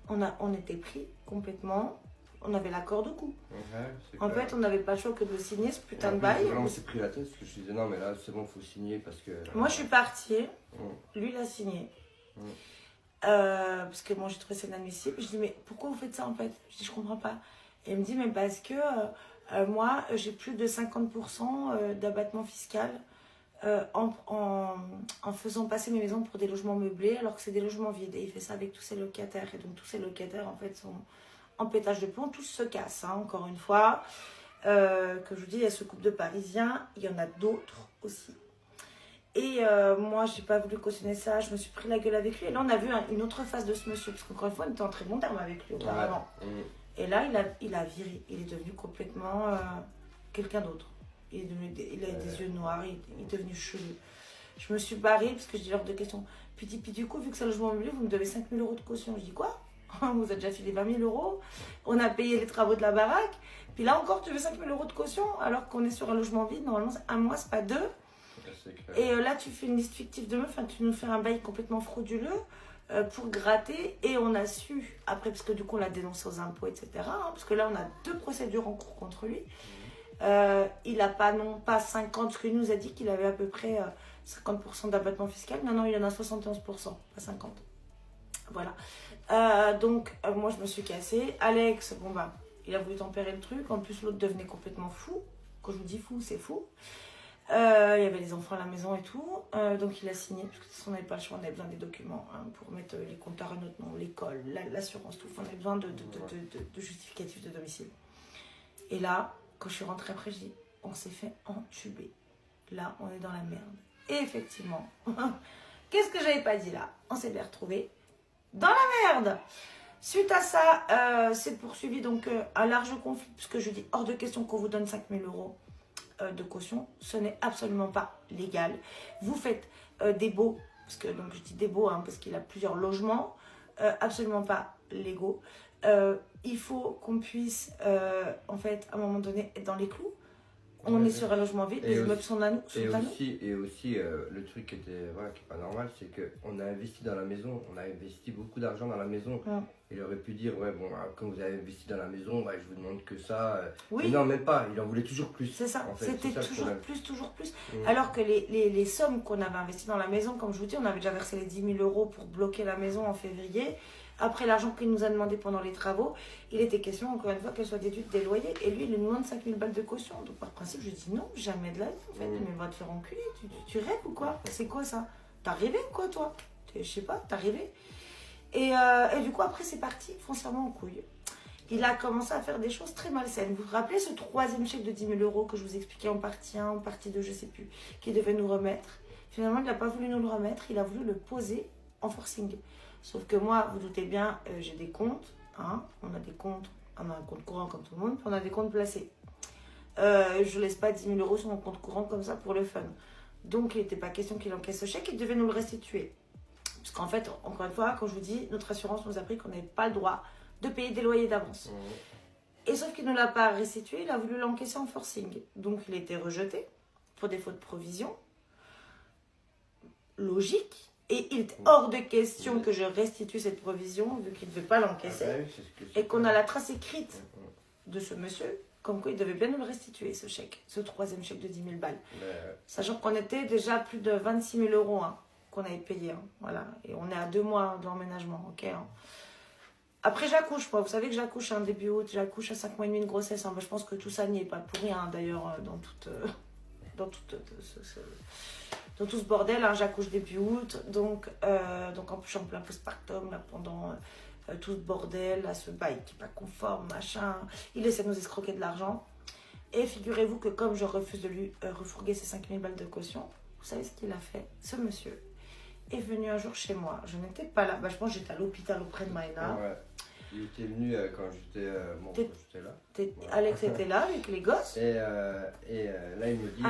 on était pris complètement. On avait la corde au cou. En fait, on n'avait pas le choix que de signer ce putain de bail. On s'est pris la tête parce que je disais non, mais là, c'est bon, il faut signer parce que. Moi, je suis partie. Lui, il a signé. Parce que moi, j'ai trouvé ça inadmissible. Je dis, mais pourquoi vous faites ça en fait? Je dis, je comprends pas. Et il me dit, mais parce que moi, j'ai plus de 50% d'abattement fiscal en faisant passer mes maisons pour des logements meublés alors que c'est des logements vides. Et il fait ça avec tous ses locataires. Et donc, tous ces locataires, en fait, sont en pétage de plomb. Tous se cassent, hein, encore une fois. Que je vous dis, il y a ce couple de Parisiens. Il y en a d'autres aussi. Et moi, j'ai pas voulu cautionner ça, je me suis pris la gueule avec lui. Et là, on a vu une autre face de ce monsieur, parce qu'encore une fois, on était en très bon terme avec lui auparavant. Et là, il a viré, il est devenu complètement quelqu'un d'autre. Il a des yeux noirs, il est devenu chevelu. Je me suis barrée, parce que je dis hors de question. Puis du coup, vu que c'est un logement meublé, vous me devez 5 000 € de caution. Je dis quoi? Vous avez déjà filé 20 000 €, on a payé les travaux de la baraque. Puis là encore, tu veux 5 000 € de caution, alors qu'on est sur un logement vide. Normalement, c'est 1 mois, c'est pas 2. Et là, tu fais une liste fictive de meufs, enfin, tu nous fais un bail complètement frauduleux pour gratter. Et on a su, après, parce que du coup, on l'a dénoncé aux impôts, etc. Hein, parce que là, on a 2 procédures en cours contre lui. Il n'a pas, non pas 50, parce qu'il nous a dit qu'il avait à peu près 50% d'abattement fiscal. Non, il en a 71%, pas 50. Voilà. Donc, moi, je me suis cassée. Alex, bon, bah, il a voulu tempérer le truc. En plus, l'autre devenait complètement fou. Quand je vous dis fou, c'est fou. Il y avait les enfants à la maison et tout, donc il a signé, parce que de toute façon on n'avait pas le choix, on avait besoin des documents hein, pour mettre les compteurs à notre nom, l'école, l'assurance, tout, on avait besoin de justificatifs de domicile. Et là, quand je suis rentrée après, je dis, on s'est fait entuber. Là, on est dans la merde. Et effectivement, qu'est-ce que j'avais pas dit là? On s'est bien retrouvés dans la merde. Suite à ça, c'est poursuivi donc un large conflit, puisque je dis hors de question qu'on vous donne 5 000 € de caution, ce n'est absolument pas légal. Vous faites des baux, parce que donc je dis des baux hein, parce qu'il a plusieurs logements, absolument pas légaux. Il faut qu'on puisse en fait à un moment donné être dans les clous. On est sur un logement vide, les immeubles sont à nous. Et aussi, le truc qui est pas normal, c'est qu'on a investi dans la maison, on a investi beaucoup d'argent dans la maison. Il aurait pu dire, ouais, bon, comme vous avez investi dans la maison, ouais, je vous demande que ça. Oui. Mais non, même pas, il en voulait toujours plus. C'est ça, en fait. c'était toujours plus. Alors que les sommes qu'on avait investies dans la maison, comme je vous dis, on avait déjà versé les 10 000 € pour bloquer la maison en février. Après l'argent qu'il nous a demandé pendant les travaux, il était question, encore une fois, qu'elle soit déduite des loyers. Et lui, il nous demande 5 000 balles de caution. Donc, par principe, je dis non, jamais de la vie, en fait. Mais va te faire enculer. Tu rêves ou quoi? C'est quoi ça? T'as rêvé ou quoi, toi? Je sais pas, t'as rêvé. Et du coup, après, c'est parti foncièrement en couille. il a commencé à faire des choses très malsaines. Vous vous rappelez ce 3e chèque de 10 000 € que je vous expliquais en partie 1, en partie 2, je sais plus, qu'il devait nous remettre. Finalement, il n'a pas voulu nous le remettre, il a voulu le poser en forcing. Sauf que moi, vous doutez bien, j'ai des comptes, hein, on a des comptes, on a un compte courant comme tout le monde, puis on a des comptes placés. Je ne laisse pas 10 000 € sur mon compte courant comme ça pour le fun. Donc, il n'était pas question qu'il encaisse ce chèque, il devait nous le restituer. Parce qu'en fait, encore une fois, quand je vous dis, notre assurance nous a appris qu'on n'avait pas le droit de payer des loyers d'avance. Et sauf qu'il ne l'a pas restitué, il a voulu l'encaisser en forcing. Donc, il a été rejeté pour défaut de provision. Logique. Et il est hors de question que je restitue cette provision, vu qu'il ne veut pas l'encaisser. Et qu'on a la trace écrite de ce monsieur, comme quoi il devait bien nous le restituer, ce chèque, ce 3e chèque de 10 000 balles. Sachant qu'on était déjà plus de 26 000 € hein, qu'on avait payé. Hein, voilà. Et on est à 2 mois d'emménagement. Ok, hein. Après, j'accouche, moi. Vous savez que j'accouche début août, j'accouche à 5 mois et demi de grossesse. Hein. Je pense que tout ça n'y est pas pour rien, d'ailleurs, dans tout ce bordel. Hein. J'accouche début août. Donc en plus, je suis en plein postpartum, là, pendant tout ce bordel, là, ce bail qui n'est pas conforme, machin. Il essaie de nous escroquer de l'argent. Et figurez-vous que comme je refuse de lui refourguer ses 5 000 balles de caution, vous savez ce qu'il a fait? Ce monsieur est venu un jour chez moi. Je n'étais pas là. Je pense que j'étais à l'hôpital auprès de Maïna. Ouais. Il était venu quand j'étais là. Ouais. Alex était là avec les gosses. Et là, il me dit...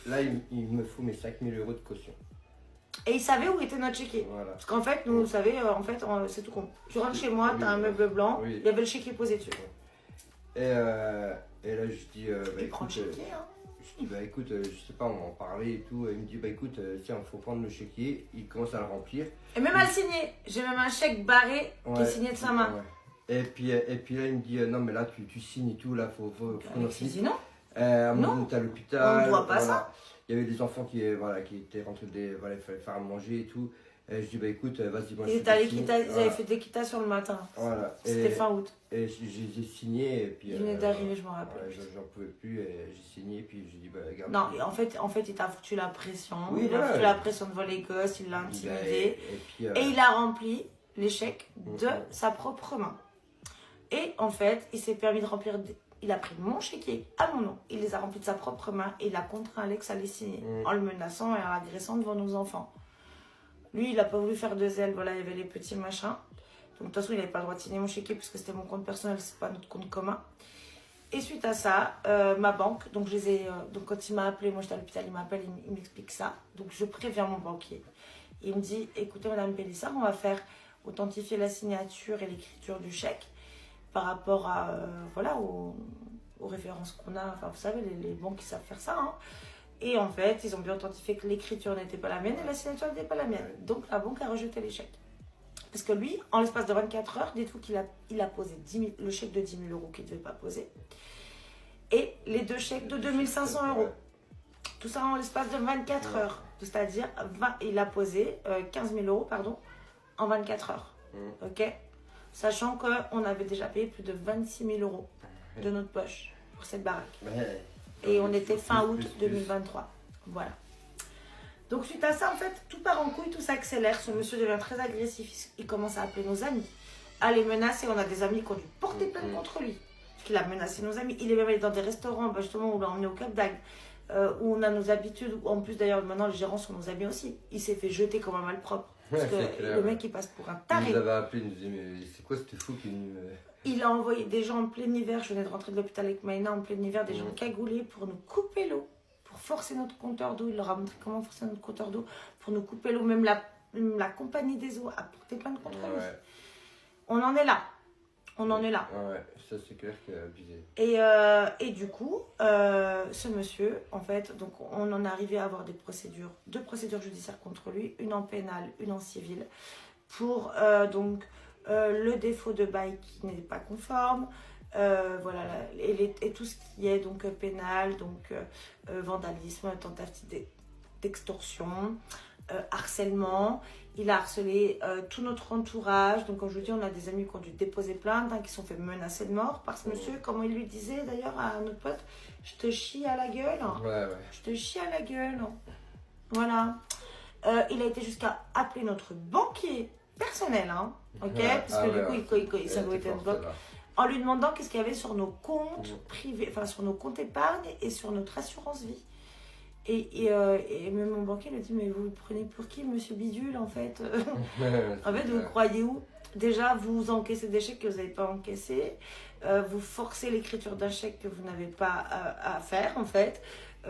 Là, il me faut mes 5 000 € de caution. Et il savait où était notre chéquier. Voilà. Parce qu'en fait, nous, vous savez, c'est tout con. Tu rentres chez moi, tu as un meuble blanc, il y avait le chéquier posé dessus. Et là, je dis... il prend le chéquier, hein. Je dis, écoute, je sais pas, on en parlait et tout. Il me dit, écoute, tiens, il faut prendre le chéquier. Il commence à le remplir. Et même à le signer. J'ai même un chèque barré qui est signé de sa main. Ouais. Et puis là, il me dit, non, mais là, tu signes et tout, là, faut qu'on signe. Non. On était à l'hôpital. On ne doit pas ça. Il y avait des enfants qui étaient rentrés, il fallait faire à manger et tout. Et je dis, écoute, vas-y, moi ils avaient fait d'équitation le matin. Voilà. C'était fin août. Et j'ai signé. Et puis, il venait d'arriver, je m'en rappelle. J'en pouvais plus, et j'ai signé, et puis j'ai dit, regarde. Non, en fait, il t'a foutu la pression. Il a foutu la pression devant les gosses, il l'a intimidé. Et il a rempli les chèques de sa propre main. Et en fait, il s'est permis de remplir. Il a pris mon chéquier à mon nom, il les a remplis de sa propre main et il a contraint Alex à les signer en le menaçant et en l'agressant devant nos enfants. Lui, il n'a pas voulu faire de zèle, voilà, il y avait les petits machins. Donc de toute façon, il n'avait pas le droit de signer mon chéquier puisque c'était mon compte personnel, c'est pas notre compte commun. Et suite à ça, ma banque, donc quand il m'a appelé, moi j'étais à l'hôpital, il m'appelle, il m'explique ça. Donc je préviens mon banquier. Il me dit, écoutez Madame Pélissard, on va faire authentifier la signature et l'écriture du chèque par rapport à, aux références qu'on a. Enfin, vous savez, les banques qui savent faire ça. Hein. Et en fait, ils ont bien authentifié que l'écriture n'était pas la mienne et la signature n'était pas la mienne. Donc la banque a rejeté les chèques. Parce que lui, en l'espace de 24 heures, dites-vous qu'il a posé le chèque de 10 000 € qu'il ne devait pas poser. Et les 2 chèques de 2 500 €. Tout ça en l'espace de 24 heures. C'est-à-dire, il a posé 15 000 € en 24 heures. Ok ? Sachant qu'on avait déjà payé plus de 26 000 € de notre poche pour cette baraque. Et on était fin août 2023. Voilà. Donc suite à ça, en fait, tout part en couille, tout s'accélère. Ce monsieur devient très agressif. Il commence à appeler nos amis, à les menacer. On a des amis qui ont dû porter plainte contre lui. Parce qu'il a menacé nos amis. Il est même allé dans des restaurants, justement, où on l'a emmené au Cap d'Agde. Où on a nos habitudes. En plus, d'ailleurs, maintenant, les gérants sont nos amis aussi. Il s'est fait jeter comme un malpropre. Parce que le mec, il passe pour un taré. Il nous avait appelé, il nous disait, mais c'est quoi, c'était fou qu'il nous... Il a envoyé des gens en plein hiver. Je venais de rentrer de l'hôpital avec Maïna en plein hiver, des gens cagoulés pour nous couper l'eau, pour forcer notre compteur d'eau. Il leur a montré comment forcer notre compteur d'eau pour nous couper l'eau. Même la compagnie des eaux a porté plainte contre nous. On en est là. On en est là. Ouais, ça c'est clair qu'il a abusé. Et du coup, ce monsieur, en fait, donc on en est arrivé à avoir deux procédures judiciaires contre lui, une en pénal, une en civil, pour le défaut de bail qui n'est pas conforme, voilà, et tout ce qui est donc pénal, donc vandalisme, tentative d'extorsion, harcèlement. Il a harcelé tout notre entourage. Donc, comme je vous dis, on a des amis qui ont dû déposer plainte, qui sont fait menacer de mort par ce monsieur. Comment il lui disait d'ailleurs à notre pote, je te chie à la gueule. Je te chie à la gueule. Voilà. Il a été jusqu'à appeler notre banquier personnel, hein, ok, Ouais. parce que du coup, il ça doit être forte, bloc. celle-là. En lui demandant qu'est-ce qu'il y avait sur nos comptes privés, enfin sur nos comptes épargne et sur notre assurance vie. Et même mon banquier me dit, mais vous prenez pour qui, monsieur Bidule, en fait En fait, vous croyez où? Déjà, vous encaissez des chèques que vous n'avez pas encaissés. Vous forcez l'écriture d'un chèque que vous n'avez pas à faire, en fait.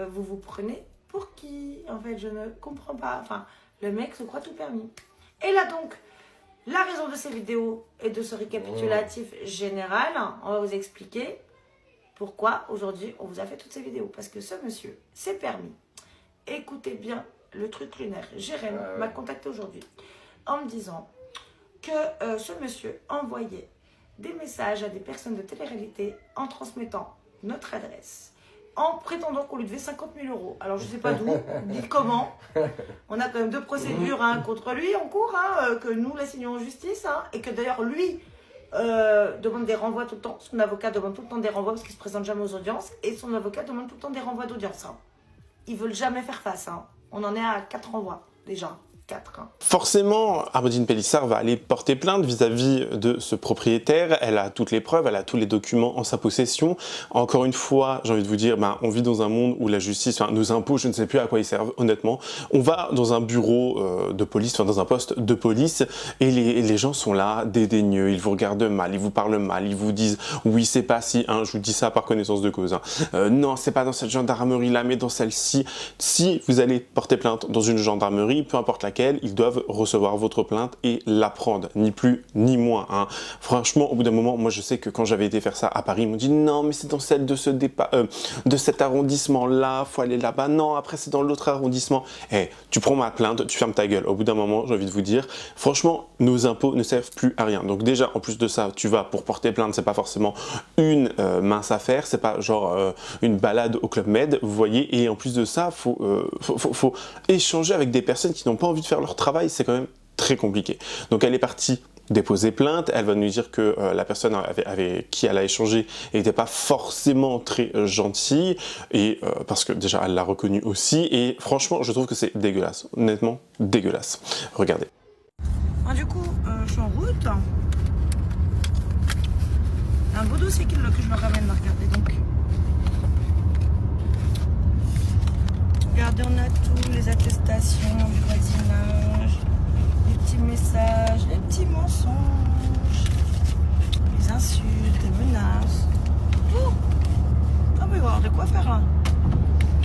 Vous vous prenez pour qui? En fait, je ne comprends pas. Enfin, le mec se croit tout permis. Et là, donc, la raison de ces vidéos et de ce récapitulatif général, on va vous expliquer pourquoi aujourd'hui on vous a fait toutes ces vidéos. Parce que ce monsieur s'est permis. Écoutez bien le truc lunaire. Jérém m'a contacté aujourd'hui en me disant que ce monsieur envoyait des messages à des personnes de télé-réalité en transmettant notre adresse, en prétendant qu'on lui devait 50 000 euros. Alors je ne sais pas d'où, ni comment. On a quand même 2 procédures contre lui en cours, que nous la signons en justice, et que d'ailleurs lui demande des renvois tout le temps. Son avocat demande tout le temps des renvois parce qu'il ne se présente jamais aux audiences, et son avocat demande tout le temps des renvois d'audience. Ils veulent jamais faire face. On en est à 4 renvois déjà. 4. Forcément, Amandine Pélissard va aller porter plainte vis-à-vis de ce propriétaire. Elle a toutes les preuves, elle a tous les documents en sa possession. Encore une fois, j'ai envie de vous dire, on vit dans un monde où la justice, nos impôts, je ne sais plus à quoi ils servent, honnêtement. On va dans un bureau de police, dans un poste de police, et les gens sont là, dédaigneux, ils vous regardent mal, ils vous parlent mal, ils vous disent « oui, c'est pas si, je vous dis ça par connaissance de cause, non, c'est pas dans cette gendarmerie-là, mais dans celle-ci. » Si vous allez porter plainte dans une gendarmerie, peu importe laquelle, ils doivent recevoir votre plainte et la prendre, ni plus ni moins. Franchement, au bout d'un moment, moi je sais que quand j'avais été faire ça à Paris, ils m'ont dit non, mais c'est dans celle de de cet arrondissement-là, faut aller là-bas. Non, après c'est dans l'autre arrondissement. Tu prends ma plainte, tu fermes ta gueule. Au bout d'un moment, j'ai envie de vous dire, franchement, nos impôts ne servent plus à rien. Donc déjà, en plus de ça, tu vas pour porter plainte, c'est pas forcément une mince affaire, c'est pas genre une balade au Club Med, vous voyez. Et en plus de ça, faut échanger avec des personnes qui n'ont pas envie de faire leur travail, c'est quand même très compliqué. Donc elle est partie déposer plainte, elle va nous dire que la personne avec qui elle a échangé n'était pas forcément très gentille, et parce que déjà elle l'a reconnu aussi, et franchement je trouve que c'est dégueulasse, honnêtement dégueulasse. Regardez. Du coup, je suis en route. Un beau dossier que je me ramène à regarder donc. Regardez, on a tous les attestations du voisinage, les petits messages, les petits mensonges, les insultes, les menaces, tout. Ah mais voilà, de quoi faire là.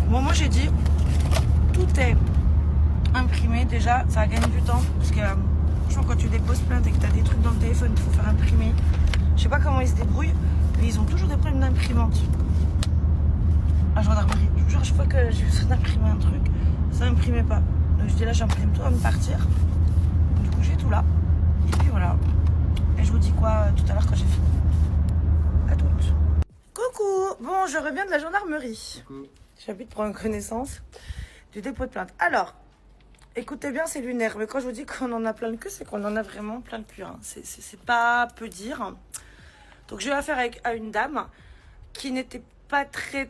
Bon, moi j'ai dit, tout est imprimé déjà, ça gagne du temps, parce que franchement quand tu déposes plainte et que tu as des trucs dans le téléphone qu'il faut faire imprimer, je sais pas comment ils se débrouillent, mais ils ont toujours des problèmes d'imprimante. La gendarmerie, je vous jure, chaque fois que j'ai besoin d'imprimer un truc, ça n'imprimait pas. Donc je dis là, j'imprime tout avant de partir. Du coup, j'ai tout là. Et puis voilà. Et je vous dis quoi tout à l'heure quand j'ai fini. À toutes. Coucou. Bon, je reviens de la gendarmerie. J'habite pour une connaissance du dépôt de plainte. Alors, écoutez bien, c'est lunaire. Mais quand je vous dis qu'on en a plein le cul, c'est qu'on en a vraiment plein le cul. C'est pas peu dire. Donc j'ai eu affaire à une dame qui n'était pas très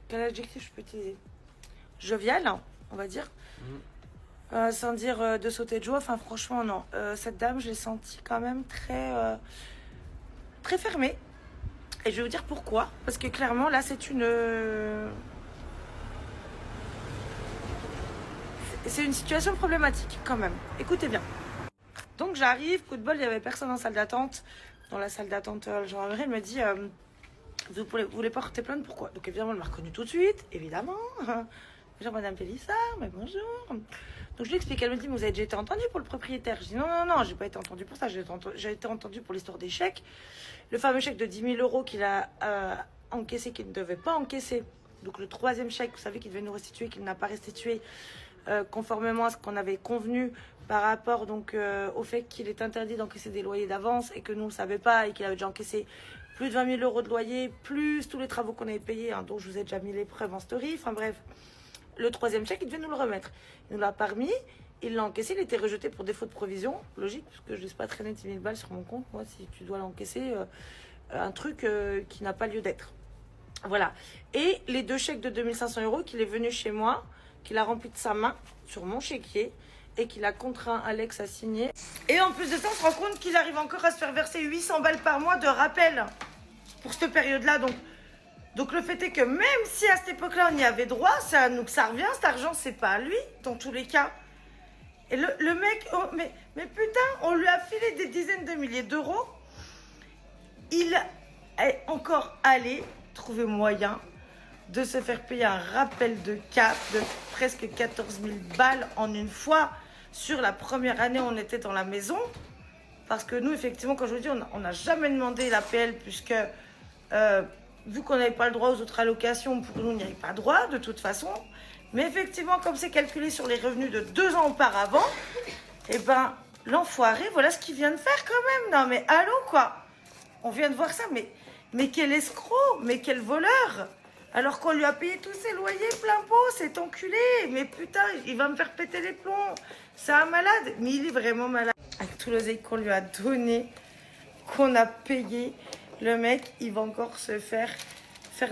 quel adjectif je peux utiliser, jovial, on va dire, sans dire de sauter de joie. Enfin franchement non, cette dame je l'ai sentie quand même très fermée, et je vais vous dire pourquoi. Parce que clairement là c'est une situation problématique quand même. Écoutez bien. Donc j'arrive, coup de bol, il n'y avait personne en salle d'attente. Dans la salle d'attente, la gendarmerie, elle me dit vous voulez porter plainte, pourquoi? Donc évidemment, elle m'a reconnue tout de suite, évidemment. Bonjour Madame Pélissard, mais bonjour. Donc je lui explique, elle me dit, mais vous avez déjà été entendue pour le propriétaire? Je dis non, j'ai pas été entendue pour ça, j'ai été entendue pour l'histoire des chèques. Le fameux chèque de 10 000 euros qu'il a encaissé, qu'il ne devait pas encaisser. Donc le 3e chèque, vous savez, qu'il devait nous restituer, qu'il n'a pas restitué, conformément à ce qu'on avait convenu par rapport donc au fait qu'il est interdit d'encaisser des loyers d'avance, et que nous ne le savions pas, et qu'il avait déjà encaissé plus de 20 000 euros de loyer, plus tous les travaux qu'on avait payés, dont je vous ai déjà mis les preuves en story. Enfin bref, le 3e chèque, il devait nous le remettre. Il nous l'a pas remis, il l'a encaissé, il était rejeté pour défaut de provision. Logique, parce que je ne laisse pas traîner 10 000 balles sur mon compte. Moi, si tu dois l'encaisser, un truc qui n'a pas lieu d'être. Voilà. Et les 2 chèques de 2 500 euros qu'il est venu chez moi qu'il a rempli de sa main sur mon chéquier et qu'il a contraint Alex à signer. Et en plus de ça, on se rend compte qu'il arrive encore à se faire verser 800 balles par mois de rappel pour cette période-là. Donc le fait est que même si à cette époque-là, on y avait droit, ça nous ça revient, cet argent, c'est pas à lui, dans tous les cas. Et le mec, oh, mais putain, on lui a filé des dizaines de milliers d'euros. Il est encore allé trouver moyen de se faire payer un rappel de CAF de presque 14 000 balles en une fois sur la première année où on était dans la maison. Parce que nous, effectivement, quand je vous dis, on n'a jamais demandé l'APL puisque vu qu'on n'avait pas le droit aux autres allocations, pour nous, il n'y avait pas droit de toute façon. Mais effectivement, comme c'est calculé sur les revenus de 2 ans auparavant, eh ben, l'enfoiré, voilà ce qu'il vient de faire quand même. Non mais allô quoi. On vient de voir ça, mais quel escroc, mais quel voleur. Alors qu'on lui a payé tous ses loyers plein pot, cet enculé. Mais putain, il va me faire péter les plombs. C'est un malade, mais il est vraiment malade. Avec tout l'oseille qu'on lui a donné, qu'on a payé, le mec, il va encore se faire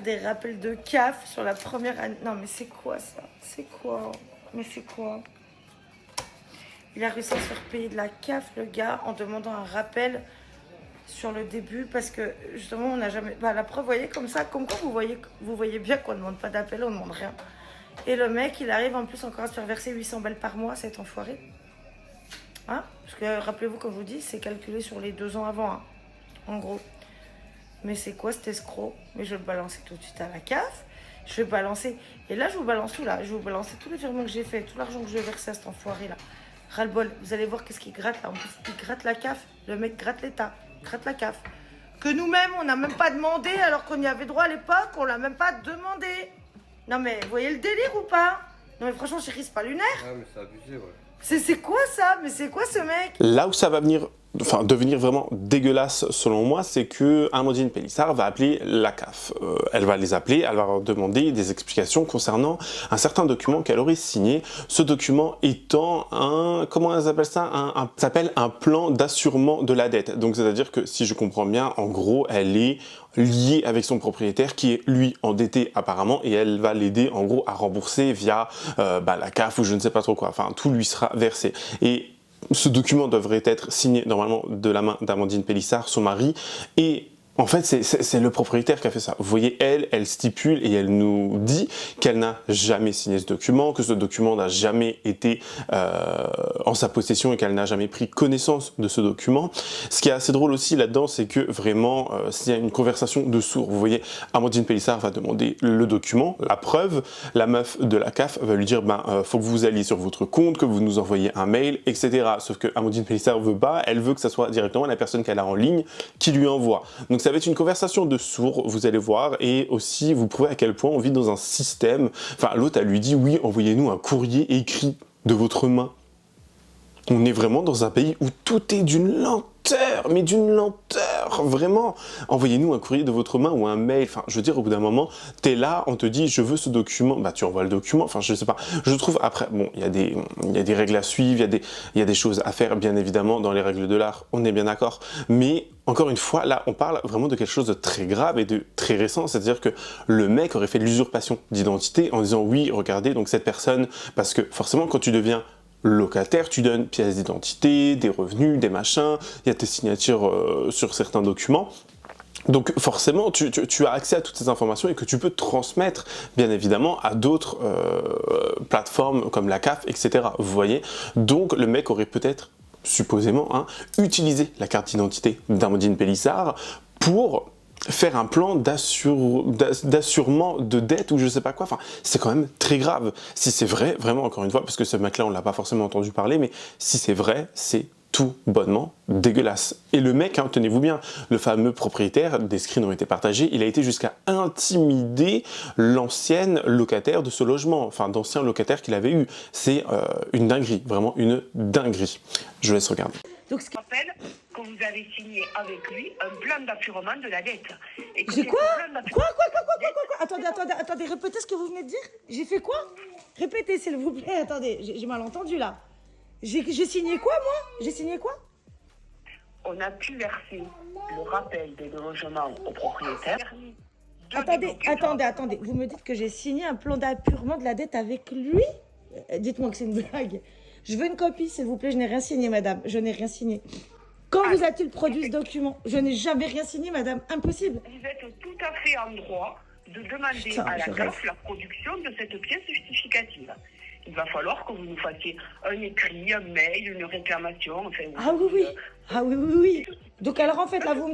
des rappels de CAF sur la première année. Non, mais c'est quoi ça? C'est quoi? Mais c'est quoi? Il a réussi à se faire payer de la CAF, le gars, en demandant un rappel sur le début, parce que justement, on n'a jamais... Bah, la preuve, vous voyez, comme ça, comme quoi vous voyez bien qu'on ne demande pas d'appel, on ne demande rien. Et le mec, il arrive en plus encore à se faire verser 800 balles par mois, cet enfoiré. Hein? Parce que, rappelez-vous, comme je vous dis, c'est calculé sur les 2 ans avant, hein, en gros. Mais c'est quoi cet escroc? Mais je vais le balancer tout de suite à la CAF. Je vais balancer... Et là, je vous balance tout, là. Je vais vous balancer tous les virements que j'ai fait, tout l'argent que je vais verser à cet enfoiré-là. Ras-le-bol. Vous allez voir qu'est-ce qu'il gratte, là. En plus, il gratte la CAF. Le mec gratte l'État. Gratte la CAF. Que nous-mêmes, on n'a même pas demandé, alors qu'on y avait droit à l'époque, on l'a même pas demandé. Non, mais vous voyez le délire ou pas? Non, mais franchement, chérie, c'est pas lunaire. Ah, mais c'est abusé, ouais. C'est quoi ça? Mais c'est quoi ce mec? Là où ça va devenir vraiment dégueulasse selon moi, c'est que Amandine Pélissard va appeler la CAF. Elle va les appeler, elle va leur demander des explications concernant un certain document qu'elle aurait signé. Ce document étant comment elle appelle ça? Ça s'appelle un plan d'assurement de la dette. Donc c'est-à-dire que si je comprends bien, en gros, elle est liée avec son propriétaire qui est lui endetté apparemment et elle va l'aider en gros à rembourser via la CAF ou je ne sais pas trop quoi. Enfin, tout lui sera versé. Et ce document devrait être signé normalement de la main d'Amandine Pélissard, son mari, et en fait c'est le propriétaire qui a fait ça. Vous voyez, elle stipule et elle nous dit qu'elle n'a jamais signé ce document, que ce document n'a jamais été en sa possession et qu'elle n'a jamais pris connaissance de ce document. Ce qui est assez drôle aussi là-dedans, c'est que vraiment, s'il y a une conversation de sourds, vous voyez, Amandine Pélissard va demander le document, la preuve, la meuf de la CAF va lui dire, faut que vous alliez sur votre compte, que vous nous envoyez un mail, etc. Sauf que Amandine Pélissard veut pas, elle veut que ça soit directement la personne qu'elle a en ligne qui lui envoie. Donc ça va être une conversation de sourds, vous allez voir, et aussi vous prouvez à quel point on vit dans un système. Enfin, l'autre, elle lui dit, oui, envoyez-nous un courrier écrit de votre main. On est vraiment dans un pays où tout est d'une lenteur, mais d'une lenteur, vraiment. Envoyez-nous un courrier de votre main ou un mail. Enfin, je veux dire, au bout d'un moment, t'es là, on te dit, je veux ce document. Bah, tu envoies le document. Enfin, je sais pas. Je trouve, après, bon, il y a des règles à suivre, il y a des choses à faire, bien évidemment, dans les règles de l'art. On est bien d'accord. Mais, encore une fois, là, on parle vraiment de quelque chose de très grave et de très récent. C'est-à-dire que le mec aurait fait de l'usurpation d'identité en disant, oui, regardez, donc cette personne, parce que forcément, quand tu deviens locataire, tu donnes pièces d'identité, des revenus, des machins, il y a tes signatures sur certains documents. Donc forcément, tu as accès à toutes ces informations et que tu peux transmettre, bien évidemment, à d'autres plateformes comme la CAF, etc. Vous voyez? Donc le mec aurait peut-être, supposément, utilisé la carte d'identité d'Amandine Pélissard pour faire un plan d'assurement de dette ou je sais pas quoi, enfin c'est quand même très grave. Si c'est vrai, vraiment encore une fois, parce que ce mec là on l'a pas forcément entendu parler, mais si c'est vrai, c'est tout bonnement dégueulasse. Et le mec, tenez-vous bien, le fameux propriétaire, des screens ont été partagés, il a été jusqu'à intimider l'ancienne locataire de ce logement, enfin d'anciens locataires qu'il avait eu. C'est une dinguerie, vraiment une dinguerie. Je vous laisse regarder. Donc, ce qui rappelle que vous avez signé avec lui un plan d'assurement de la dette. J'ai quoi? Quoi? Attendez, répétez ce que vous venez de dire. J'ai fait quoi? Répétez, s'il vous plaît. Attendez, j'ai mal entendu là. J'ai signé quoi, moi? J'ai signé quoi? On a pu verser le rappel des logements au propriétaire Attendez. Vous me dites que j'ai signé un plan d'appurement de la dette avec lui? Dites-moi que c'est une blague. Je veux une copie, s'il vous plaît. Je n'ai rien signé, madame. Je n'ai rien signé. Quand vous a-t-il produit ce document? Je n'ai jamais rien signé, madame. Impossible. Vous êtes tout à fait en droit de demander à la CAF la production de cette pièce justificative. Il va falloir que vous nous fassiez un écrit, un mail, une réclamation. Enfin, oui. Donc alors en fait là vous me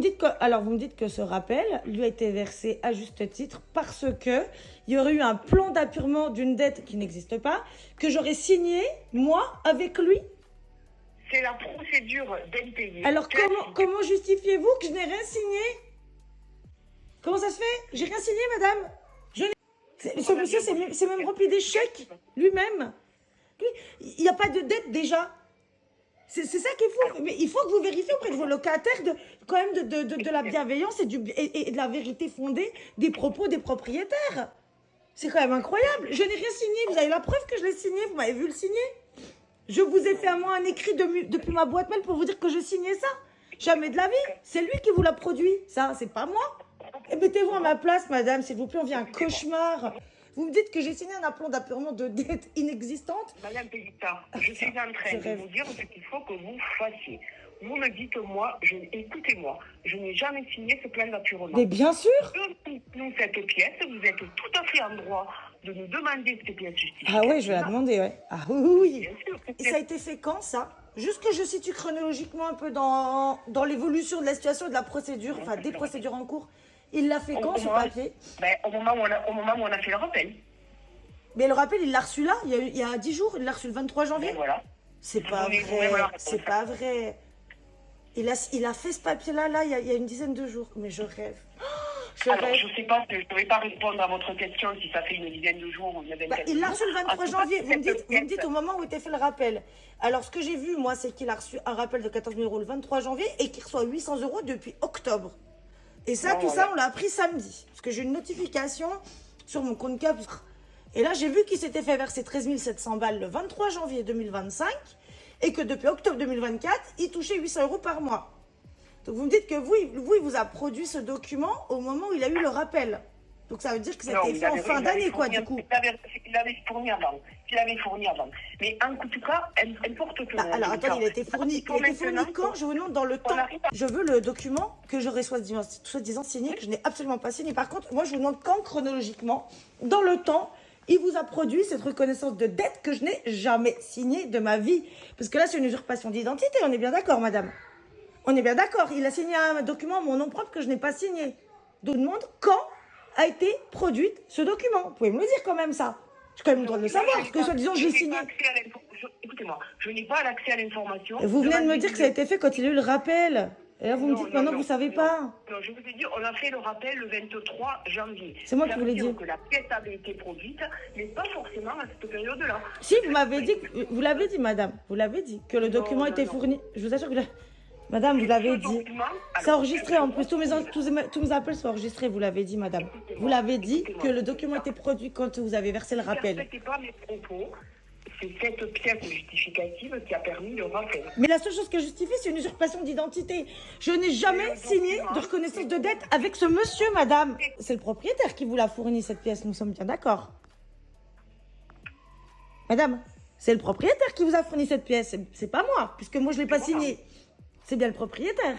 dites que ce rappel lui a été versé à juste titre parce que il y aurait eu un plan d'appurement d'une dette qui n'existe pas que j'aurais signé moi avec lui. C'est la procédure d'impayé. Alors comment justifiez-vous que je n'ai rien signé? Comment ça se fait? J'ai rien signé, madame. Ce monsieur c'est même rempli d'échecs lui-même. Il n'y a pas de dette déjà. C'est ça qu'il faut. Mais il faut que vous vérifiez auprès de vos locataires de la bienveillance et de la vérité fondée des propos des propriétaires. C'est quand même incroyable. Je n'ai rien signé. Vous avez la preuve que je l'ai signé. Vous m'avez vu le signer. Je vous ai fait à moi un écrit depuis ma boîte mail pour vous dire que je signais ça. Jamais de la vie. C'est lui qui vous l'a produit. Ça, c'est pas moi. Et mettez-vous à ma place, madame, s'il vous plaît. On vit un cauchemar. Vous me dites que j'ai signé un plan d'appurement de dette inexistante. Madame Pélita, je suis en train de vous dire ce qu'il faut que vous fassiez. Vous me dites, écoutez-moi, je n'ai jamais signé ce plan d'appurement. Mais bien sûr. Nous, cette pièce, vous êtes tout à fait en droit de nous demander cette pièce justificative. Ah oui, je vais la demander, ouais. Ah oui. Bien sûr. Et ça a été fait quand, ça? Juste que je situe chronologiquement un peu dans l'évolution de la situation et de la procédure, enfin des procédures en cours. Il l'a fait quand, ce papier? Au moment où on a fait le rappel. Mais le rappel, il l'a reçu là, il y a 10 jours, il l'a reçu le 23 janvier. Et voilà. C'est pas vrai, c'est pas vrai. Il a fait ce papier-là, il y a une dizaine de jours. Mais je rêve. Je ne sais pas, je ne pourrais pas répondre à votre question si ça fait une dizaine de jours ou une vingtaine de jours. Il l'a reçu le 23 janvier, vous me dites au moment où était fait le rappel. Alors, ce que j'ai vu, moi, c'est qu'il a reçu un rappel de 14 000 € le 23 janvier et qu'il reçoit 800 € depuis octobre. Et ça, tout ça, on l'a appris samedi. Parce que j'ai une notification sur mon compte CAP. Et là, j'ai vu qu'il s'était fait verser 13 700 balles le 23 janvier 2025 et que depuis octobre 2024, il touchait 800 € par mois. Donc, vous me dites que vous, il vous a produit ce document au moment où il a eu le rappel. Donc, ça veut dire que c'était fait en fin d'année, quoi, du coup. Il avait fourni avant. Mais en tout cas, importe que... alors, attendez, il a été fourni quand? Je vous demande dans le temps. Je veux le document que j'aurais soi-disant signé, que je n'ai absolument pas signé. Par contre, moi, je vous demande quand, chronologiquement, dans le temps, il vous a produit cette reconnaissance de dette que je n'ai jamais signée de ma vie. Parce que là, c'est une usurpation d'identité, on est bien d'accord, madame? On est bien d'accord, il a signé un document, mon nom propre, que je n'ai pas signé. Donc, je demande quand a été produite ce document. Vous pouvez me le dire quand même, ça. J'ai quand même le droit de le savoir, parce que soi-disant, je l'ai signé. Écoutez-moi, je n'ai pas l'accès à l'information. Vous venez de me dire que ça a été fait quand il a eu le rappel. Et là, vous me dites maintenant que vous ne savez pas. Non, je vous ai dit, on a fait le rappel le 23 janvier. C'est moi qui vous l'ai dit. Que la pièce avait été produite, mais pas forcément à cette période-là. Si, vous m'avez dit, vous l'avez dit, madame. Vous l'avez dit, que le document était fourni. Je vous assure que madame, vous l'avez dit. C'est enregistré en plus. Tous mes appels sont enregistrés, vous l'avez dit, madame. Vous l'avez dit que le document était produit quand vous avez versé le rappel. Ne répétez pas mes propos. C'est cette pièce justificative qui a permis le rappel. Mais la seule chose qui justifie, c'est une usurpation d'identité. Je n'ai jamais signé de reconnaissance de dette avec ce monsieur, madame. C'est le propriétaire qui vous l'a fourni, cette pièce. Nous sommes bien d'accord. Madame, c'est le propriétaire qui vous a fourni cette pièce. C'est pas moi, puisque moi, je ne l'ai pas signée. C'est bien le propriétaire.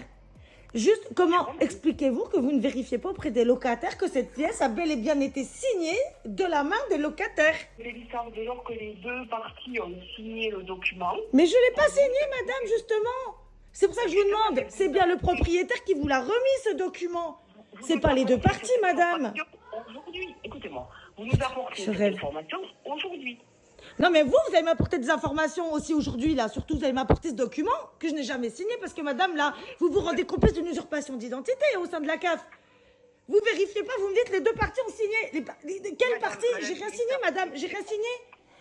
Juste, comment expliquez-vous que vous ne vérifiez pas auprès des locataires que cette pièce a bel et bien été signée de la main des locataires? L'histoire dès lors que les deux parties ont signé le document. Mais je ne l'ai pas signé, madame, justement. C'est pour ça que je vous demande. C'est bien le propriétaire qui vous l'a remis, ce document. C'est pas les deux parties, madame. Aujourd'hui, écoutez-moi, vous nous apportez cette information aujourd'hui. Non, mais vous allez m'apporter des informations aussi aujourd'hui, là. Surtout, vous allez m'apporter ce document que je n'ai jamais signé parce que, madame, là, vous vous rendez complice d'une usurpation d'identité au sein de la CAF. Vous vérifiez pas, vous me dites les deux parties ont signé. Quelle partie? J'ai rien signé, madame. J'ai rien signé.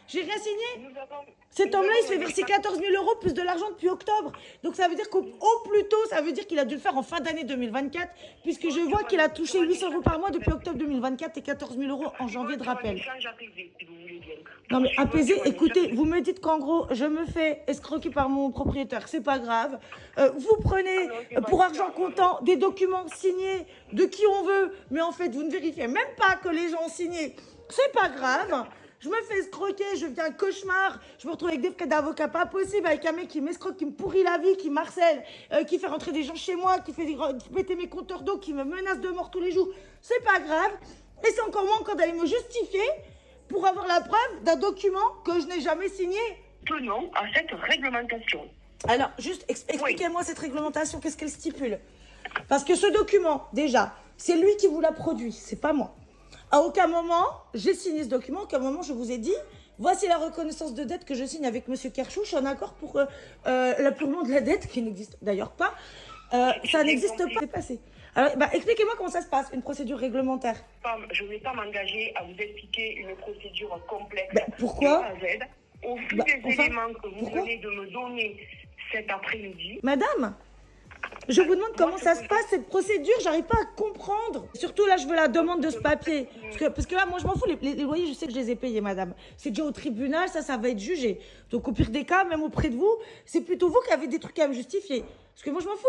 J'ai rien signé. Nous avons- Cet nous homme-là, il se avons fait verser 14 000 € plus de l'argent depuis octobre. Donc ça veut dire qu'au plus tôt, ça veut dire qu'il a dû le faire en fin d'année 2024, puisque je vois qu'il a touché 800 € par mois depuis octobre 2024 et 14 000 € en janvier de rappel. Non mais apaisé, écoutez, vous me dites qu'en gros, je me fais escroquer par mon propriétaire, c'est pas grave. Vous prenez pour argent comptant des documents signés de qui on veut, mais en fait, vous ne vérifiez même pas que les gens ont signé. C'est pas grave. Je me fais escroquer, je vis un cauchemar, je me retrouve avec des frais d'avocat pas possible, avec un mec qui m'escroque, qui me pourrit la vie, qui m'harcèle, qui fait rentrer des gens chez moi, qui fait péter mes compteurs d'eau, qui me menace de mort tous les jours. C'est pas grave. Et c'est encore moins encore d'aller me justifier pour avoir la preuve d'un document que je n'ai jamais signé. Tenons à cette réglementation. Alors, juste expliquez-moi cette réglementation, qu'est-ce qu'elle stipule? Parce que ce document, déjà, c'est lui qui vous l'a produit, c'est pas moi. À aucun moment, j'ai signé ce document, à aucun moment je vous ai dit, voici la reconnaissance de dette que je signe avec Monsieur Kerchou, je suis en accord pour l'apurement de la dette, qui n'existe d'ailleurs pas. Ça n'existe pas, c'est passé. Alors, expliquez-moi comment ça se passe, une procédure réglementaire. Je ne vais pas m'engager à vous expliquer une procédure complexe pourquoi de A à Z. Au vu des éléments que vous venez de me donner cet après-midi. Madame, je vous demande comment ça se passe, cette procédure, j'arrive pas à comprendre. Surtout là, je veux la demande de ce papier. Parce que là, moi, je m'en fous, les loyers, je sais que je les ai payés, madame. C'est déjà au tribunal, ça va être jugé. Donc au pire des cas, même auprès de vous, c'est plutôt vous qui avez des trucs à me justifier. Parce que moi, je m'en fous,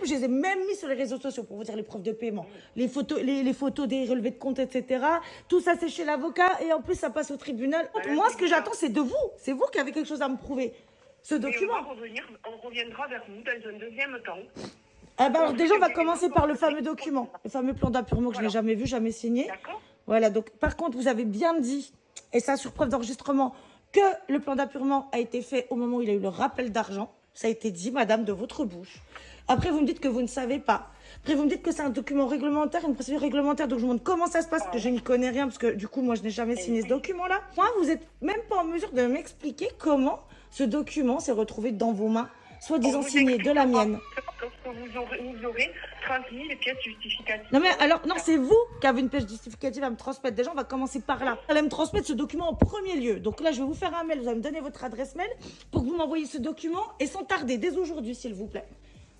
je les ai même mis sur les réseaux sociaux pour vous dire les preuves de paiement. Les photos des relevés de compte, etc. Tout ça, c'est chez l'avocat et en plus, ça passe au tribunal. Moi, ce que j'attends, c'est de vous. C'est vous qui avez quelque chose à me prouver. Ce document. On reviendra vers vous dans un deuxième temps. Alors déjà, on va commencer par le fameux document, le fameux plan d'apurement que je n'ai jamais vu, jamais signé. D'accord. Voilà, donc par contre, vous avez bien dit, et ça sur preuve d'enregistrement, que le plan d'apurement a été fait au moment où il a eu le rappel d'argent. Ça a été dit, madame, de votre bouche. Après, vous me dites que vous ne savez pas. Après, vous me dites que c'est un document réglementaire, une procédure réglementaire. Donc, je vous demande comment ça se passe, parce que je n'y connais rien, parce que du coup, moi, je n'ai jamais signé ce document-là. Moi, vous n'êtes même pas en mesure de m'expliquer comment ce document s'est retrouvé dans vos mains, soi-disant signé de la mienne. Vous aurez transmis les pièces justificatives. Non mais alors, non, c'est vous qui avez une pièce justificative à me transmettre. Déjà, on va commencer par là. Elle va me transmettre ce document en premier lieu. Donc là, je vais vous faire un mail, vous allez me donner votre adresse mail pour que vous m'envoyiez ce document et sans tarder, dès aujourd'hui, s'il vous plaît.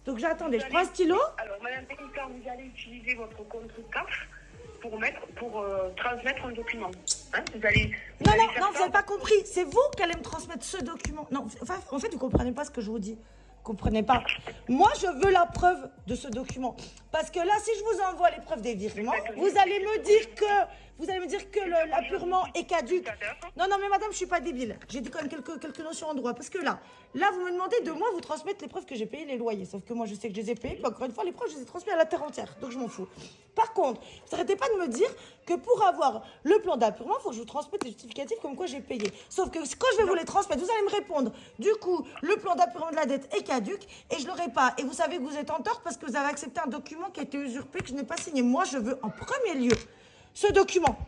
Donc j'attendais, je prends un stylo. Alors, madame Pénicaire, vous allez utiliser votre compte CAF pour transmettre un document. Hein, vous allez Non, vous n'avez pas compris. C'est vous qui allez me transmettre ce document. Non, enfin, en fait, vous ne comprenez pas ce que je vous dis. Vous ne comprenez pas. Moi, je veux la preuve de ce document. Parce que là, si je vous envoie les preuves des virements, vous allez me dire que l'apurement est caduc. Non, mais madame, je ne suis pas débile. J'ai dit quand même quelques notions en droit. Parce que là, vous me demandez de moi vous transmettre les preuves que j'ai payé les loyers. Sauf que moi, je sais que je les ai payés. Puis encore une fois, les preuves, je les ai transmises à la terre entière. Donc, je m'en fous. Par contre, vous n'arrêtez pas de me dire que pour avoir le plan d'apurement, il faut que je vous transmette les justificatifs comme quoi j'ai payé. Sauf que quand je vais vous les transmettre, vous allez me répondre. Du coup, le plan d'apurement de la dette est caduc et je ne l'aurai pas. Et vous savez que vous êtes en tort parce que vous avez accepté un document qui a été usurpé, que je n'ai pas signé. Moi, je veux en premier lieu ce document.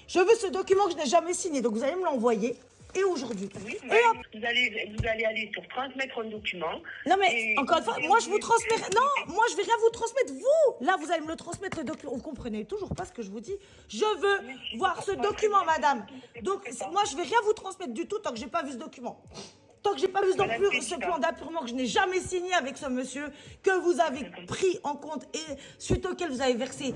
Je veux ce document que je n'ai jamais signé. Donc, vous allez me l'envoyer. Et aujourd'hui. Oui, vous allez aller sur transmettre un document. Non mais, encore une fois, moi je vous transmets... Non, moi je vais rien vous transmettre, vous. Là, vous allez me le transmettre, le document. Vous comprenez toujours pas ce que je vous dis. Je veux voir ce document, madame. Donc, moi je vais rien vous transmettre du tout tant que j'ai pas vu ce document. Tant que j'ai pas vu ce plan d'apurement que je n'ai jamais signé avec ce monsieur, que vous avez pris en compte et suite auquel vous avez versé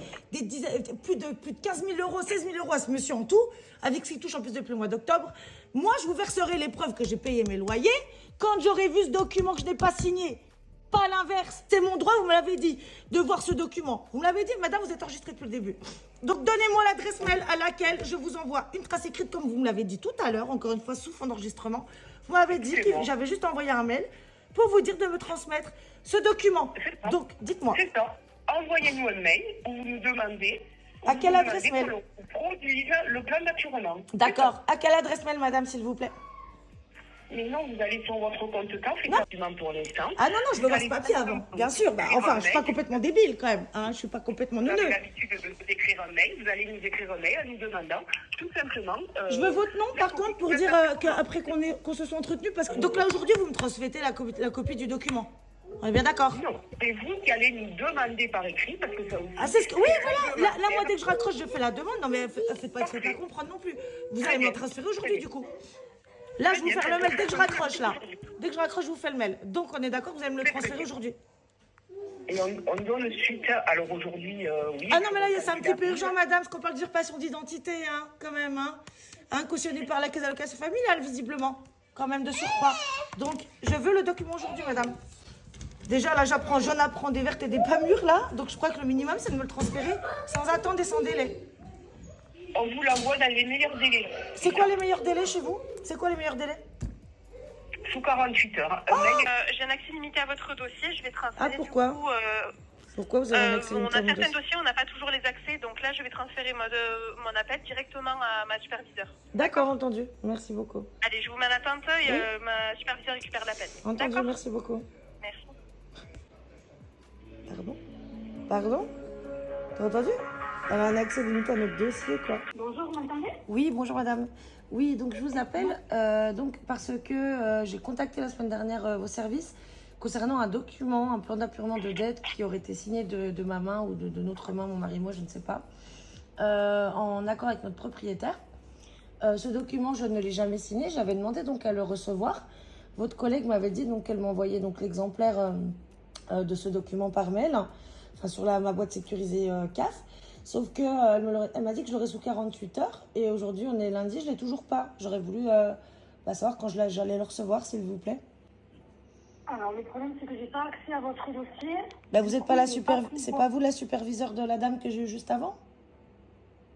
plus de 15 000 €, 16 000 € à ce monsieur en tout, avec ce qu'il touche en plus depuis le mois d'octobre, moi je vous verserai les preuves que j'ai payé mes loyers quand j'aurai vu ce document que je n'ai pas signé. Pas l'inverse. C'est mon droit, vous me l'avez dit, de voir ce document. Vous me l'avez dit, madame, vous êtes enregistrée depuis le début. Donc, donnez-moi l'adresse mail à laquelle je vous envoie une trace écrite, comme vous me l'avez dit tout à l'heure, encore une fois, sous fond d'enregistrement. Vous m'avez dit que j'avais juste envoyé un mail pour vous dire de me transmettre ce document. Donc, dites-moi. C'est ça. Envoyez-nous un mail où vous nous demandez... À quelle adresse mail? Produire le plan d'apurement. D'accord. À quelle adresse mail, madame, s'il vous plaît? Mais non, vous allez sur votre compte CAF, effectivement, pour l'instant. Ah non, je veux voir ce papier avant. Bien sûr. Enfin, je suis pas complètement débile, quand même. Hein, je suis pas complètement neuneux. Vous avez l'habitude d'écrire un mail. Vous allez nous écrire un mail en nous demandant, tout simplement... je veux votre nom, par contre, pour dire qu'après qu'on se soit entretenu. Parce que... Donc là, aujourd'hui, vous me transmettez la copie du document. On est bien d'accord? Non, c'est vous qui allez nous demander par écrit, parce que ça aussi... Ah, c'est ce que... Oui, voilà. Là, moi, dès que je raccroche, je fais la demande. Non, mais faites pas exprès de la comprendre non plus. Vous allez me la transférer aujourd'hui, du coup. Là, je vous fais le mail dès que je raccroche, là. Dès que je raccroche, je vous fais le mail. Donc, on est d'accord, vous allez me le transférer aujourd'hui. Et on donne suite, alors aujourd'hui, oui. Ah non, mais là, c'est un petit peu urgent, madame, parce qu'on parle d'usurpation d'identité, hein, quand même, hein. Cautionné par la caisse d'allocation familiale, visiblement. Quand même, de surcroît. Donc, je veux le document aujourd'hui, madame. Déjà, là, j'en apprends des vertes et des pas mûres, là. Donc, je crois que le minimum, c'est de me le transférer sans attendre et sans délai. On vous l'envoie dans les meilleurs délais. C'est quoi les meilleurs délais chez vous? C'est quoi les meilleurs délais? Sous 48 heures. J'ai un accès limité à votre dossier, je vais transférer. Ah, pourquoi? Du coup, Pourquoi vous avez un accès on limité à a mon certains dossier? dossiers, on n'a pas toujours les accès, donc là je vais transférer mon appel directement à ma superviseure. D'accord, entendu. Merci beaucoup. Allez, je vous mets en attente et ma superviseure récupère l'appel. Entendu, D'accord. merci beaucoup. Merci. Pardon? Pardon? T'as entendu? Elle a un accès limité à notre dossier, quoi. Bonjour, vous m'entendez? Oui, bonjour madame. Oui, donc je vous appelle donc parce que j'ai contacté la semaine dernière vos services concernant un document, un plan d'appurement de dette qui aurait été signé de ma main ou de notre main, mon mari et moi, je ne sais pas, en accord avec notre propriétaire. Ce document, je ne l'ai jamais signé. J'avais demandé donc à le recevoir. Votre collègue m'avait dit donc qu'elle m'envoyait donc l'exemplaire de ce document par mail, enfin sur ma boîte sécurisée CAF. Sauf que elle m'a dit que je l'aurais sous 48 heures. Et aujourd'hui, on est lundi, je ne l'ai toujours pas. J'aurais voulu savoir quand j'allais le recevoir, s'il vous plaît. Alors, le problème, c'est que j'ai pas accès à votre dossier. Vous n'êtes pas c'est pas vous la superviseure de la dame que j'ai eue juste avant?